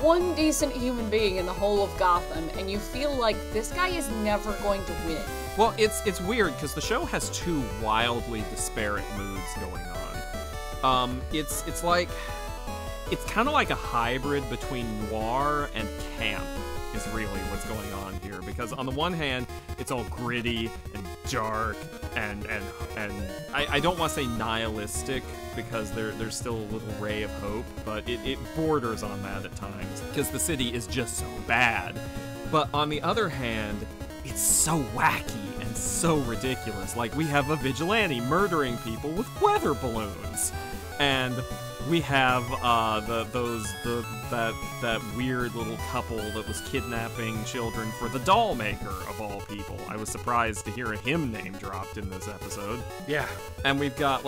one decent human being in the whole of Gotham, and you feel like this guy is never going to win. Well, it's weird, because the show has 2 wildly disparate moods going on. It's like, it's kind of like a hybrid between noir and camp is really what's going on here, because on the one hand, it's all gritty and dark and I don't want to say nihilistic, because there's still a little ray of hope, but it borders on that at times, because the city is just so bad. But on the other hand, it's so wacky and so ridiculous. Like, we have a vigilante murdering people with weather balloons, and we have that weird little couple that was kidnapping children for the doll maker of all people. I was surprised to hear him name dropped in this episode. Yeah. And we've got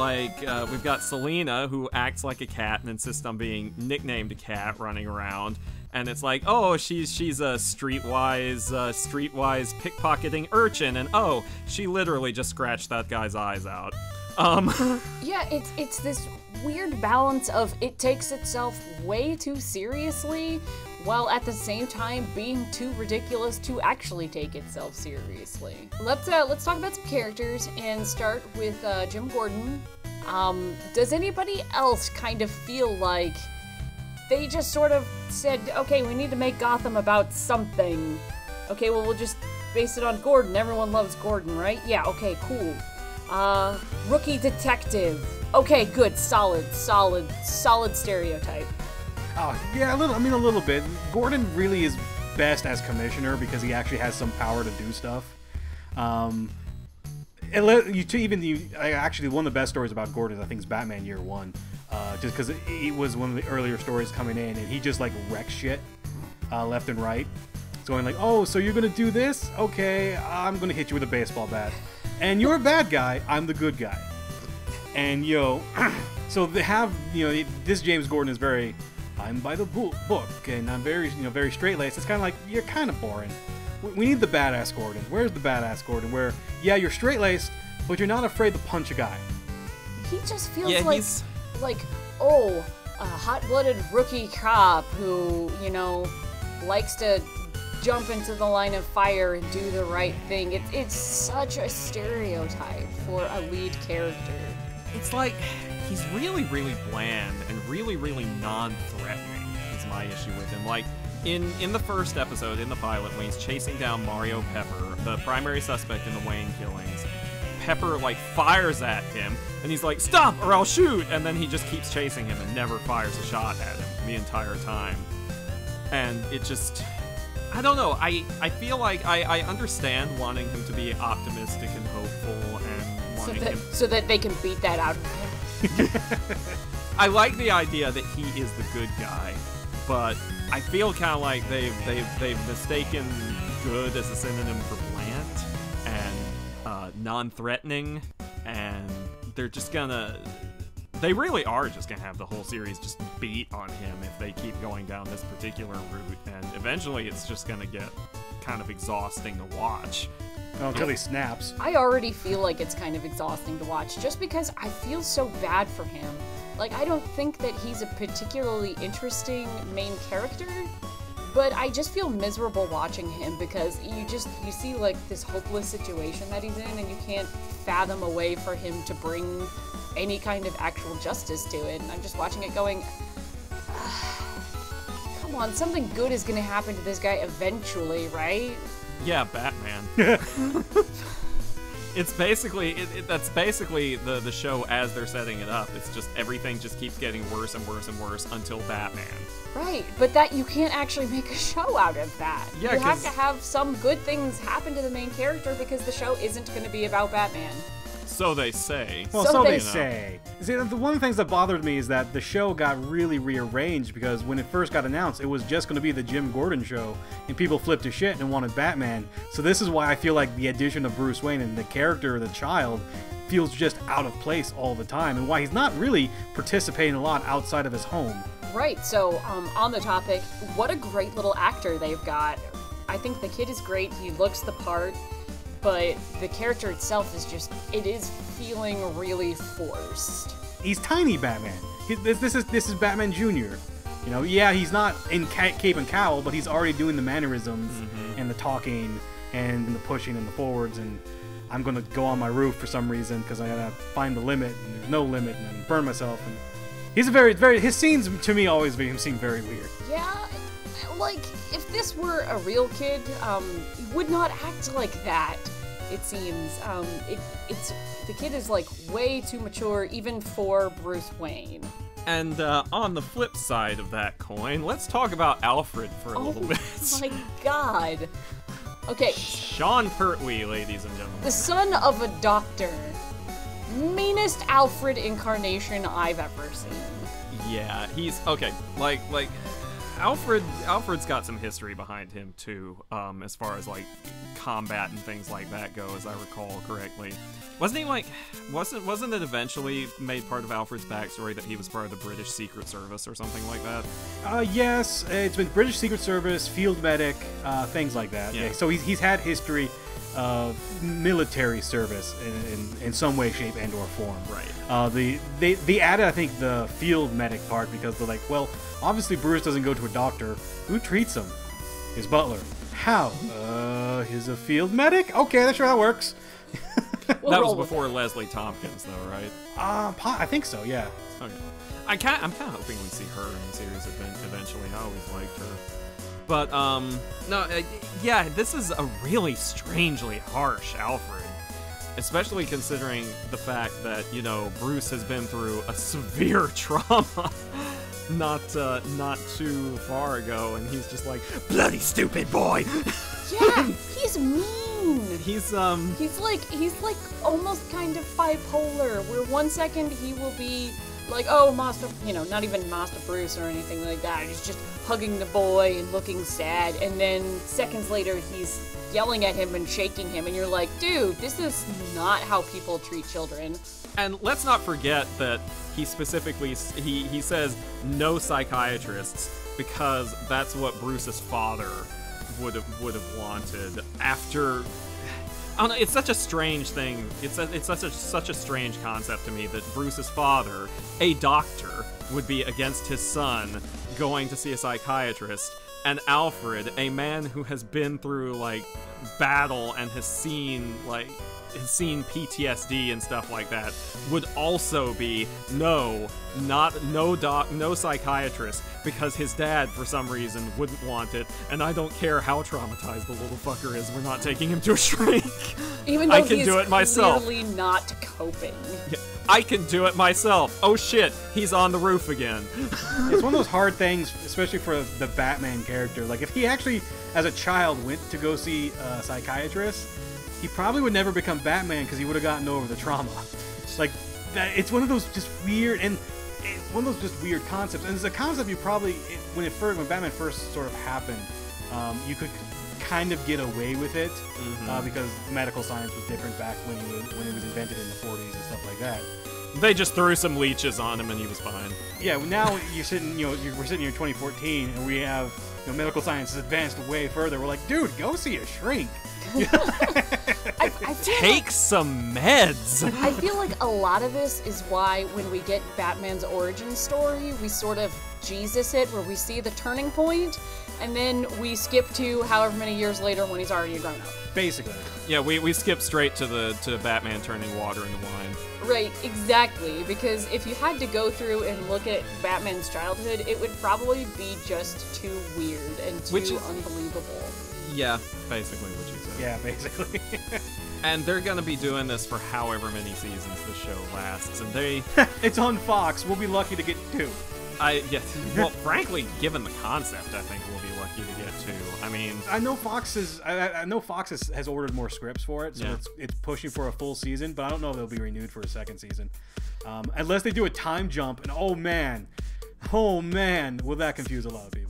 Selena, who acts like a cat and insists on being nicknamed a cat, running around. And it's like, oh, she's a streetwise pickpocketing urchin, and oh, she literally just scratched that guy's eyes out. Yeah, it's this weird balance of it takes itself way too seriously, while at the same time being too ridiculous to actually take itself seriously. Let's talk about some characters and start with Jim Gordon. Does anybody else kind of feel like they just sort of said, okay, we need to make Gotham about something. Okay, well, we'll just base it on Gordon. Everyone loves Gordon, right? Yeah, okay, cool. Rookie detective. Okay, good, solid stereotype. Oh, yeah, a little bit. Gordon really is best as commissioner because he actually has some power to do stuff. Actually, one of the best stories about Gordon, I think, is Batman Year One. Just because it was one of the earlier stories coming in, and he just like wrecks shit left and right. It's going like, oh, so you're gonna do this? Okay, I'm gonna hit you with a baseball bat. And you're a bad guy, I'm the good guy. And so they have, this James Gordon is very, I'm by the book, and I'm very, very straight-laced. It's kind of like, you're kind of boring. We need the badass Gordon. Where's the badass Gordon? Where, yeah, you're straight-laced, but you're not afraid to punch a guy. He just feels like, oh, a hot-blooded rookie cop who, likes to jump into the line of fire and do the right thing. It's such a stereotype for a lead character. It's like he's really, really bland and really, really non-threatening is my issue with him. Like, in the first episode, in the pilot, when he's chasing down Mario Pepper, the primary suspect in the Wayne killings, Pepper, like, fires at him, and he's like, stop or I'll shoot! And then he just keeps chasing him and never fires a shot at him the entire time. And it just... I don't know, I feel like I understand wanting him to be optimistic and hopeful and wanting him... So that they can beat that out of him. I like the idea that he is the good guy, but I feel kind of like they've mistaken good as a synonym for bland and non-threatening, and they're just gonna... They really are just gonna have the whole series just beat on him if they keep going down this particular route, and eventually it's just gonna get kind of exhausting to watch. Oh, until he snaps. I already feel like it's kind of exhausting to watch, just because I feel so bad for him. Like, I don't think that he's a particularly interesting main character, but I just feel miserable watching him because you see, like, this hopeless situation that he's in, and you can't fathom a way for him to bring any kind of actual justice to it. And I'm just watching it going, come on, something good is gonna happen to this guy eventually, right? Yeah, Batman. It's basically that's basically the show as they're setting it up. It's just everything just keeps getting worse and worse and worse until Batman. Right, but that you can't actually make a show out of that. Yeah, you have to have some good things happen to the main character because the show isn't going to be about Batman. So they say. Well, So so they they say. See, the one of the things that bothered me is that the show got really rearranged because when it first got announced, it was just going to be the Jim Gordon show, and people flipped to shit and wanted Batman. So this is why I feel like the addition of Bruce Wayne and the character of the child feels just out of place all the time, and why he's not really participating a lot outside of his home. Right, so on the topic, what a great little actor they've got. I think the kid is great, he looks the part, but the character itself is just, it is feeling really forced. He's tiny Batman. This is Batman Jr. You know, yeah, he's not in cape and cowl, but he's already doing the mannerisms and the talking and the pushing and the forwards, and I'm gonna go on my roof for some reason because I gotta find the limit, and there's no limit, and then burn myself. And he's a very his scenes to me always seem very weird. Yeah, like, if this were a real kid, he would not act like that, it seems. It's the kid is, like, way too mature, even for Bruce Wayne. And on the flip side of that coin, let's talk about Alfred for a little bit. Oh my god. Okay. Sean Pertwee, ladies and gentlemen. The son of a doctor. Meanest Alfred incarnation I've ever seen. Yeah, he's okay. Like Alfred's got some history behind him too, as far as like combat and things like that go, as I recall correctly. Wasn't it eventually made part of Alfred's backstory that he was part of the British Secret Service or something like that? Yes, it's been British Secret Service, field medic, things like that. Yeah. So he's had history of military service in some way, shape, and or form. Right. They added, I think, the field medic part because they're like, well, obviously Bruce doesn't go to a doctor. Who treats him? His butler. How? He's a field medic? Okay, that's sure that works. That was before Leslie Tompkins, though, right? I think so, yeah. Okay. I'm kind of hoping we see her in the series eventually. I always liked her. But, no, yeah, this is a really strangely harsh Alfred. Especially considering the fact that, you know, Bruce has been through a severe trauma not too far ago, and he's just like, bloody stupid boy! Yeah, he's mean! He's like almost kind of bipolar, where 1 second he will be like, oh, Master, you know, not even Master Bruce or anything like that. He's just hugging the boy and looking sad, and then seconds later he's yelling at him and shaking him, and you're like, dude, this is not how people treat children. And let's not forget that he specifically, he says no psychiatrists, because that's what Bruce's father would have wanted after. I don't know, it's such a strange thing. It's such a strange concept to me that Bruce's father, a doctor, would be against his son going to see a psychiatrist and Alfred, a man who has been through like battle and has seen PTSD and stuff like that, would also be no psychiatrist, because his dad for some reason wouldn't want it, and I don't care how traumatized the little fucker is, we're not taking him to a shrink. Even though I can he's do it myself. clearly not coping. Yeah, I can do it myself. Oh shit, he's on the roof again. It's one of those hard things, especially for the Batman character. Like, if he actually, as a child, went to go see a psychiatrist, he probably would never become Batman because he would have gotten over the trauma. Like, it's one of those just weird, and it's one of those just weird concepts. And it's a concept you probably, when Batman first sort of happened, you could kind of get away with it because medical science was different back when it was invented in the 40s and stuff like that. They just threw some leeches on him and he was fine. Yeah, now we're sitting here in 2014 and we have medical science has advanced way further. We're like, dude, go see a shrink. I Take some meds. I feel like a lot of this is why when we get Batman's origin story, we sort of Jesus it, where we see the turning point, and then we skip to however many years later when he's already a grown up. Basically. Yeah, we skip straight to Batman turning water into wine. Right, exactly, because if you had to go through and look at Batman's childhood, it would probably be just too weird and too unbelievable. Yeah, basically what you said. Yeah, basically. And they're gonna be doing this for however many seasons the show lasts, and they... It's on Fox. We'll be lucky to get 2. Well, frankly, given the concept, I think we'll be lucky to get 2. I mean... I know Fox has ordered more scripts for it, so yeah. it's pushing for a full season, but I don't know if they'll be renewed for a second season. Unless they do a time jump, and oh man, will that confuse a lot of people.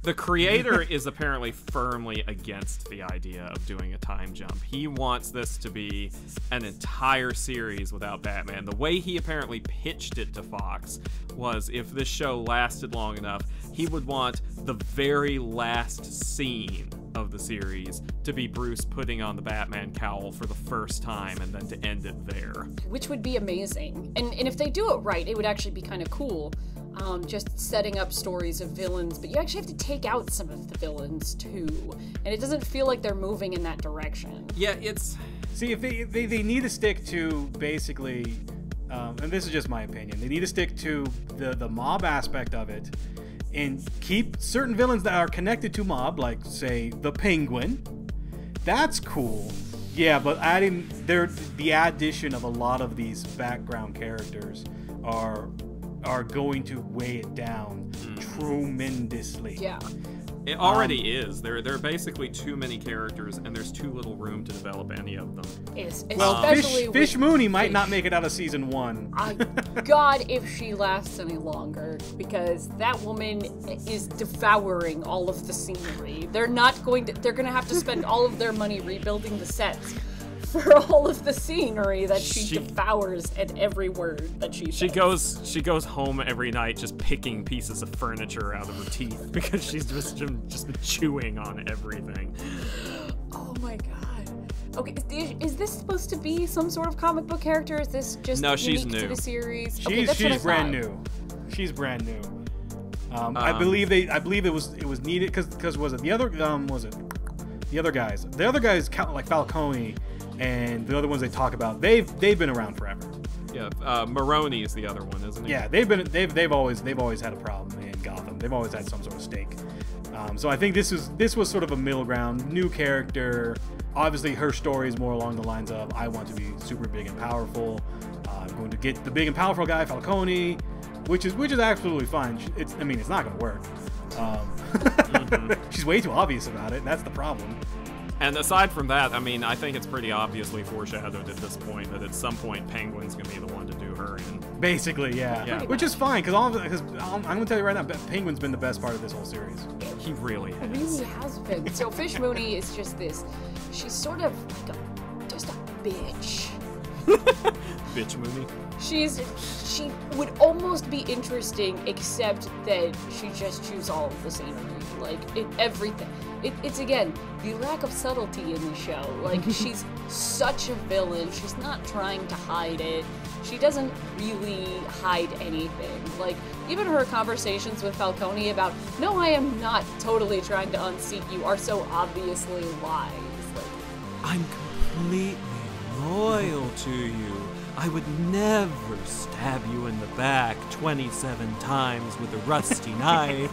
The creator is apparently firmly against the idea of doing a time jump. He wants this to be an entire series without Batman. The way he apparently pitched it to Fox was if this show lasted long enough, he would want the very last scene of the series to be Bruce putting on the Batman cowl for the first time and then to end it there. Which would be amazing. And if they do it right, it would actually be kind of cool. Just setting up stories of villains, but you actually have to take out some of the villains too, and it doesn't feel like they're moving in that direction. Yeah, it's... See, if they need to stick to basically, and this is just my opinion, they need to stick to the mob aspect of it, and keep certain villains that are connected to mob, like say the Penguin. That's cool. Yeah, but adding the addition of a lot of these background characters are going to weigh it down tremendously. Yeah. It already is. There are basically too many characters, and there's too little room to develop any of them. Well, Fish Mooney might not make it out of season 1. God, if she lasts any longer, because that woman is devouring all of the scenery. They're gonna have to spend all of their money rebuilding the sets for all of the scenery that she devours at every word that she says. She goes home every night just picking pieces of furniture out of her teeth because she's just been chewing on everything. Oh my god. Okay, is this supposed to be some sort of comic book character? Is this just she's unique new to the series? She's brand new. She's brand new. I believe it was needed because was it the other the other guys like Falcone and the other ones they talk about, they've been around forever. Yeah, Maroni is the other one, isn't he? Yeah, they've always had a problem in Gotham. They've always had some sort of stake. So I think this was sort of a middle ground, new character. Obviously, her story is more along the lines of I want to be super big and powerful. I'm going to get the big and powerful guy, Falcone, which is absolutely fine. It's not going to work. She's way too obvious about it. That's the problem. And aside from that, I think it's pretty obviously foreshadowed at this point that at some point Penguin's going to be the one to do her in. Basically, yeah. Which is fine, because I'm going to tell you right now, Penguin's been the best part of this whole series. He really has. It really has been. So Fish Mooney is just this. She's sort of like just a bitch. Bitch movie. She would almost be interesting, except that she just chews all of the scenery. Like, everything. It's, again, the lack of subtlety in the show. Like, she's such a villain. She's not trying to hide it. She doesn't really hide anything. Like, even her conversations with Falcone about, no, I am not totally trying to unseat you, are so obviously lies. Like, I'm completely loyal to you. I would never stab you in the back 27 times with a rusty knife,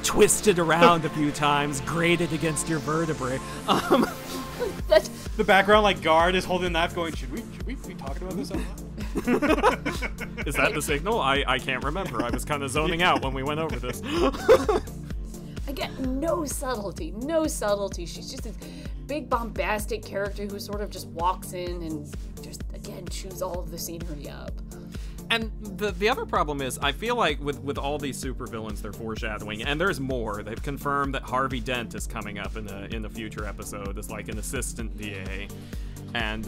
twisted around a few times, grated against your vertebrae. that's The background, like, guard is holding a knife going, should we be talking about this out loud? Is that the signal? I can't remember. I was kind of zoning out when we went over this. Again, no subtlety, no subtlety. She's just this big bombastic character who sort of just walks in and just, again, chews all of the scenery up. And the other problem is, I feel like with all these supervillains, they're foreshadowing, and there's more. They've confirmed that Harvey Dent is coming up in a future episode as like an assistant DA. And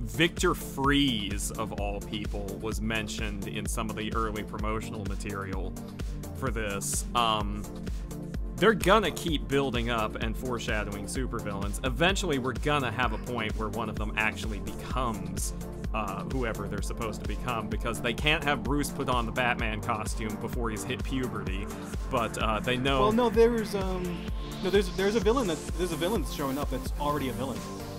Victor Freeze, of all people, was mentioned in some of the early promotional material for this. They're gonna keep building up and foreshadowing supervillains. Eventually, we're gonna have a point where one of them actually becomes whoever they're supposed to become, because they can't have Bruce put on the Batman costume before he's hit puberty. But they know. Well, no, there's a villain that's showing up that's already a villain.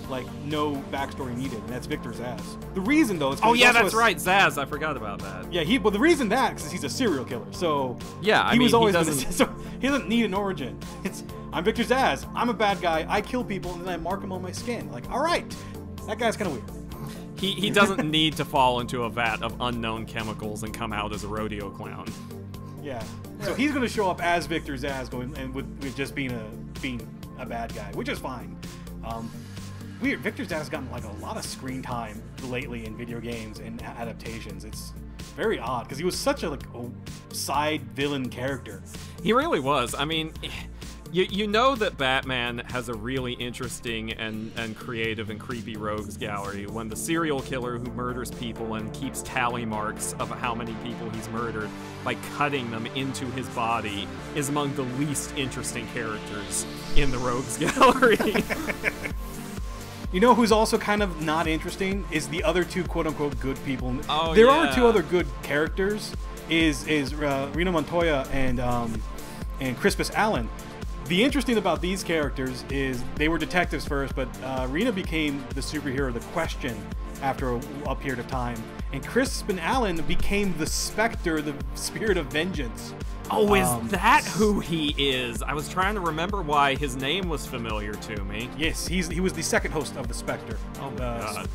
Like, no backstory needed, and that's Victor Zsasz. The reason, though, is oh yeah, that's right, Zsasz. I forgot about that. Yeah, the reason that because he's a serial killer. So yeah, he doesn't need an origin. I'm Victor Zsasz. I'm a bad guy. I kill people and then I mark them on my skin. Like, all right, that guy's kind of weird. He doesn't need to fall into a vat of unknown chemicals and come out as a rodeo clown. Yeah. So he's going to show up as Victor Zsasz, going and with just being a bad guy, which is fine. Weird. Victor Zsasz has gotten like a lot of screen time lately in video games and adaptations. It's very odd because he was such a side villain character. He really was. I mean, you know that Batman has a really interesting and creative and creepy rogues gallery when the serial killer who murders people and keeps tally marks of how many people he's murdered by cutting them into his body is among the least interesting characters in the rogues gallery. You know who's also kind of not interesting is the other two quote-unquote good people. Oh, there yeah. are two other good characters, is Rena Montoya and Crispus Allen. The interesting about these characters is they were detectives first, but Rena became the superhero, the Question, after a period of time. And Crispin Allen became the Spectre, the spirit of vengeance. Oh, is that who he is? I was trying to remember why his name was familiar to me. Yes, he was the second host of the Spectre. Oh my god.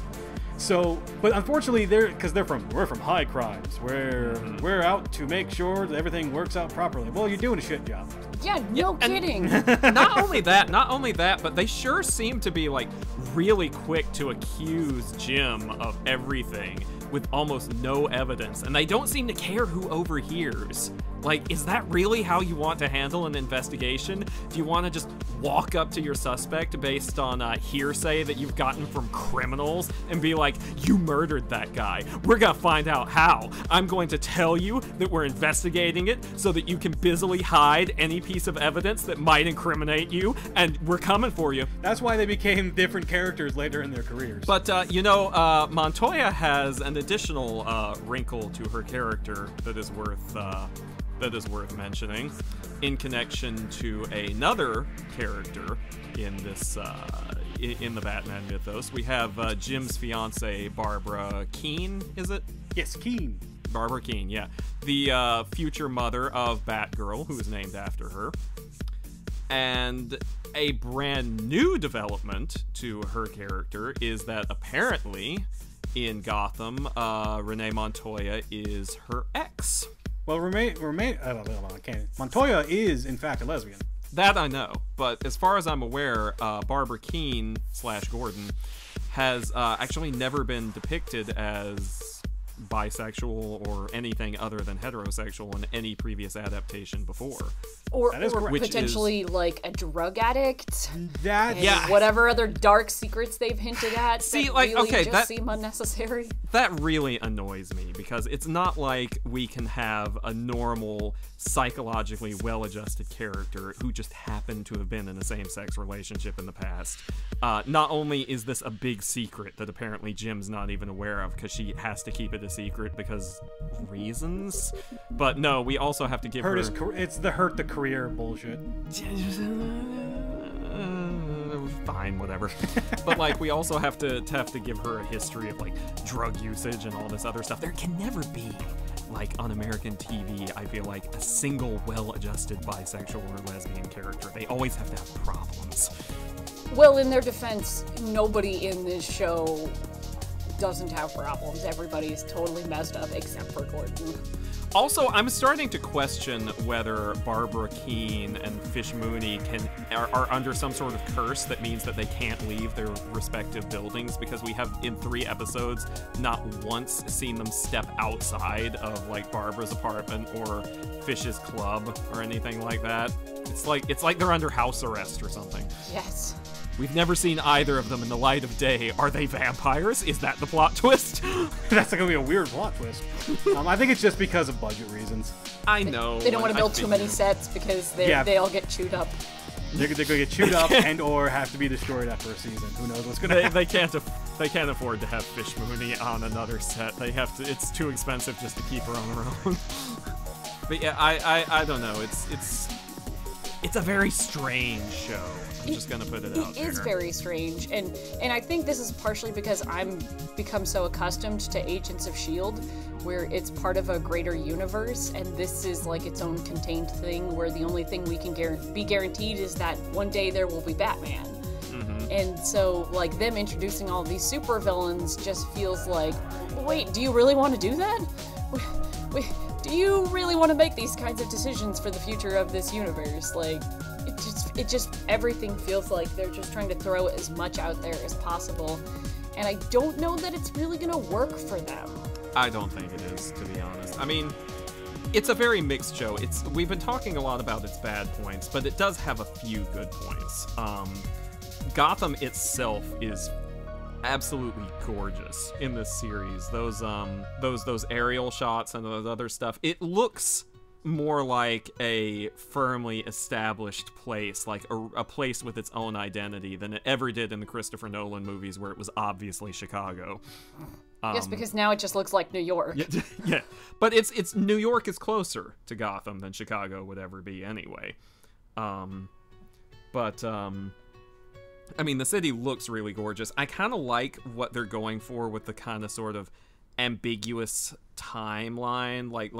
So, but unfortunately, we're from high crimes. We're out to make sure that everything works out properly. Well, you're doing a shit job. Yeah, no kidding. Not only that, but they sure seem to be like really quick to accuse Jim of everything with almost no evidence, and they don't seem to care who overhears. Like, is that really how you want to handle an investigation? Do you want to just walk up to your suspect based on hearsay that you've gotten from criminals and be like, you murdered that guy. We're gonna find out how. I'm going to tell you that we're investigating it so that you can busily hide any piece of evidence that might incriminate you, and we're coming for you. That's why they became different characters later in their careers. But, Montoya has an additional wrinkle to her character that is worth mentioning in connection to another character in this in the Batman mythos. We have Jim's fiance Barbara Keene, is it? Yes, Keene. Barbara Keene, yeah. The future mother of Batgirl, who is named after her. And a brand new development to her character is that apparently in Gotham, Renee Montoya is her ex. Well, Montoya is, in fact, a lesbian. That I know, but as far as I'm aware, Barbara Keene / Gordon has actually never been depicted as bisexual or anything other than heterosexual in any previous adaptation before. Or correct. potentially like a drug addict. That And whatever other dark secrets they've hinted at. See, that like, really okay, just seem unnecessary. That really annoys me because it's not like we can have a normal, psychologically well-adjusted character who just happened to have been in a same-sex relationship in the past. Not only is this a big secret that apparently Jim's not even aware of because she has to keep it a secret because reasons, but no, we also have to give her... It's the hurt the career bullshit. Fine, whatever. But like, we also have to give her a history of like drug usage and all this other stuff. There can never be, like, on American TV, I feel like, a single well-adjusted bisexual or lesbian character. They always have to have problems. Well, in their defense, nobody in this show doesn't have problems. Everybody's totally messed up except for Gordon. Also, I'm starting to question whether Barbara Keene and Fish Mooney are under some sort of curse that means that they can't leave their respective buildings, because we have, in 3 episodes, not once seen them step outside of, like, Barbara's apartment or Fish's club or anything like that. It's like they're under house arrest or something. Yes. We've never seen either of them in the light of day. Are they vampires? Is that the plot twist? That's gonna be a weird plot twist. I think it's just because of budget reasons. I know. They don't want to build too many figured. sets because they all get chewed up. They're gonna get chewed up and or have to be destroyed after a season. Who knows what's gonna happen? They can't afford to have Fish Mooney on another set. They have to. It's too expensive just to keep her on her own. But yeah, I don't know. It's a very strange show. I'm just gonna put it out there. It is very strange, and I think this is partially because I'm become so accustomed to Agents of S.H.I.E.L.D., where it's part of a greater universe, and this is like its own contained thing, where the only thing we can be guaranteed is that one day there will be Batman. Mm-hmm. And so, like, them introducing all these supervillains just feels like, wait, do you really want to do that? Do you really want to make these kinds of decisions for the future of this universe? Like, it just everything feels like they're just trying to throw as much out there as possible, and I don't know that it's really gonna work for them. I don't think it is, to be honest. I mean, it's a very mixed show. We've been talking a lot about its bad points, but it does have a few good points. Gotham itself is absolutely gorgeous in this series. Those aerial shots and those other stuff. It looks more like a firmly established place, like a place with its own identity, than it ever did in the Christopher Nolan movies, where it was obviously Chicago. Yes, because now it just looks like New York. Yeah, but it's New York is closer to Gotham than Chicago would ever be anyway. I mean, the city looks really gorgeous. I kind of like what they're going for with the kind of sort of ambiguous timeline, like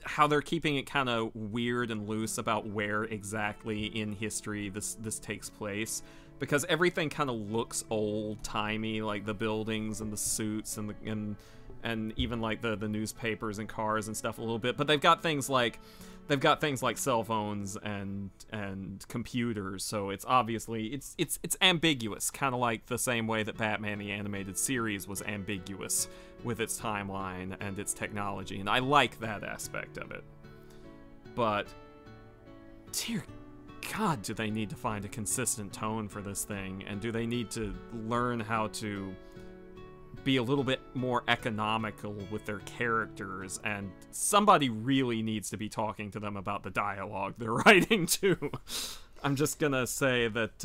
how they're keeping it kind of weird and loose about where exactly in history this takes place, because everything kind of looks old-timey, like the buildings and the suits and even like the newspapers and cars and stuff a little bit, but they've got things like cell phones and computers, so it's obviously it's ambiguous, kind of like the same way that Batman the Animated Series was ambiguous with its timeline and its technology, and I like that aspect of it. But dear God, do they need to find a consistent tone for this thing, and do they need to learn how to be a little bit more economical with their characters, and somebody really needs to be talking to them about the dialogue they're writing too. I'm just gonna say that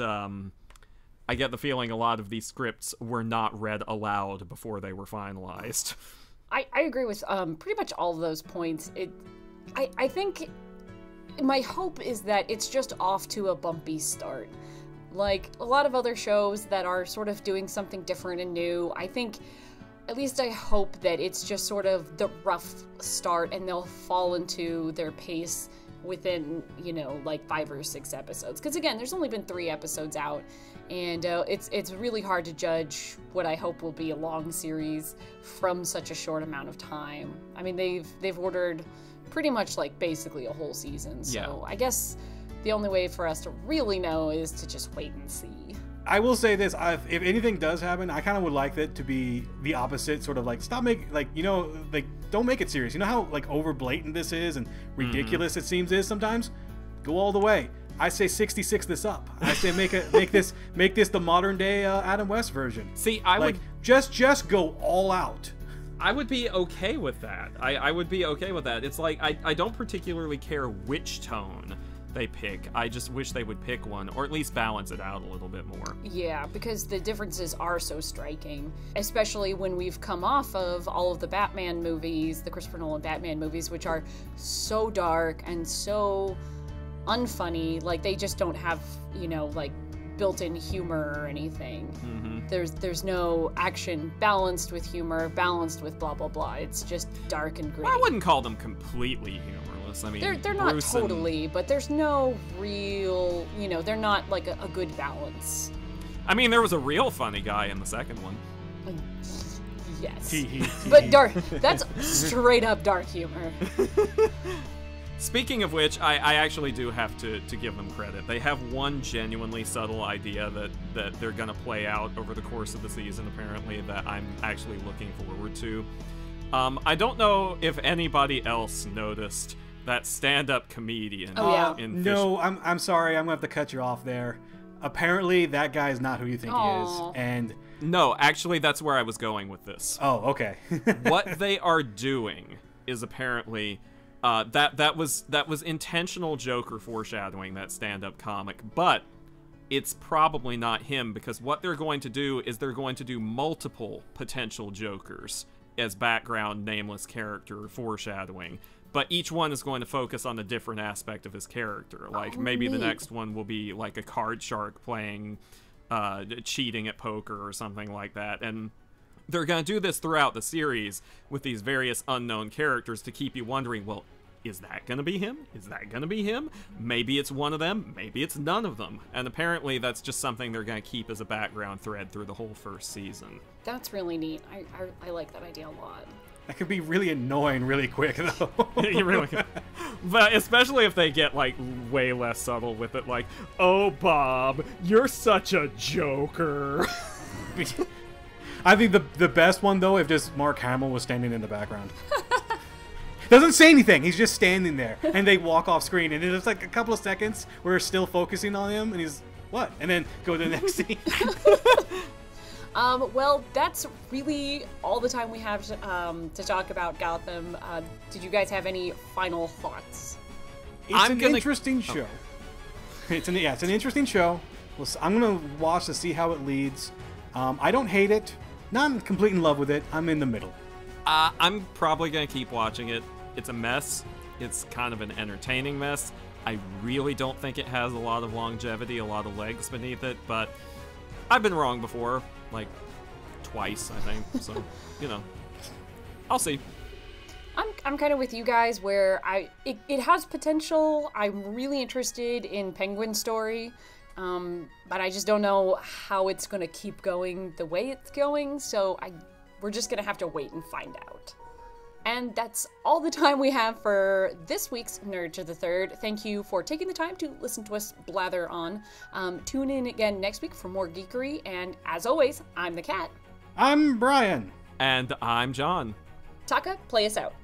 I get the feeling a lot of these scripts were not read aloud before they were finalized. I agree with pretty much all of those points. I think my hope is that it's just off to a bumpy start. Like a lot of other shows that are sort of doing something different and new, I think, at least I hope that it's just sort of the rough start and they'll fall into their pace within, like 5 or 6 episodes. Because again, there's only been 3 episodes out, and it's really hard to judge what I hope will be a long series from such a short amount of time. I mean, they've ordered pretty much like basically a whole season, so yeah. I guess the only way for us to really know is to just wait and see. I will say this: if anything does happen, I kind of would like it to be the opposite. Sort of like stop making don't make it serious. You know how like over blatant this is and ridiculous it seems is sometimes. Go all the way. I say 66 this up. I say make this the modern day Adam West version. See, I would just go all out. I would be okay with that. I would be okay with that. It's like I don't particularly care which tone they pick. I just wish they would pick one, or at least balance it out a little bit more. Yeah, because the differences are so striking, especially when we've come off of all of the Batman movies, the Christopher Nolan Batman movies, which are so dark and so unfunny. Like, they just don't have, like, built-in humor or anything. There's no action balanced with humor, balanced with blah blah blah. It's just dark and gritty. Well, I wouldn't call them completely humorless. I mean, they're not totally, but there's no real, they're not like a good balance. I mean, there was a real funny guy in the second one. Yes. But dark, that's straight up dark humor. Speaking of which, I actually do have to give them credit. They have one genuinely subtle idea that they're going to play out over the course of the season, apparently, that I'm actually looking forward to. I don't know if anybody else noticed that stand-up comedian. In no, I'm sorry. I'm going to have to cut you off there. Apparently, that guy is not who you think he is. And no, actually, that's where I was going with this. Oh, okay. What they are doing is apparently... that was intentional Joker foreshadowing, that stand-up comic, but it's probably not him, because what they're going to do is they're going to do multiple potential Jokers as background nameless character foreshadowing, but each one is going to focus on a different aspect of his character. Like, maybe the next one will be like a card shark playing, cheating at poker or something like that, and they're going to do this throughout the series with these various unknown characters to keep you wondering, well, is that going to be him? Is that going to be him? Maybe it's one of them, maybe it's none of them. And apparently that's just something they're going to keep as a background thread through the whole first season. That's really neat. I like that idea a lot. That could be really annoying really quick, though. You really can. But especially if they get, like, way less subtle with it, like, oh, Bob, you're such a joker. I think the best one, though, if just Mark Hamill was standing in the background. Doesn't say anything. He's just standing there. And they walk off screen. And it's like a couple of seconds where we're still focusing on him. And he's, what? And then go to the next scene. Well, that's really all the time we have to talk about Gotham. Did you guys have any final thoughts? It's an interesting show. It's an interesting show. I'm going to watch to see how it leads. I don't hate it. Not completely in love with it. I'm in the middle. I'm probably going to keep watching it. It's a mess. It's kind of an entertaining mess. I really don't think it has a lot of longevity, a lot of legs beneath it, but I've been wrong before, like twice, I think. So, I'll see. I'm kind of with you guys where it has potential. I'm really interested in Penguin's story. But I just don't know how it's going to keep going the way it's going, so we're just going to have to wait and find out. And that's all the time we have for this week's Nerd to the Third. Thank you for taking the time to listen to us blather on. Tune in again next week for more geekery, and as always, I'm the Cat. I'm Brian. And I'm John. Taka, play us out.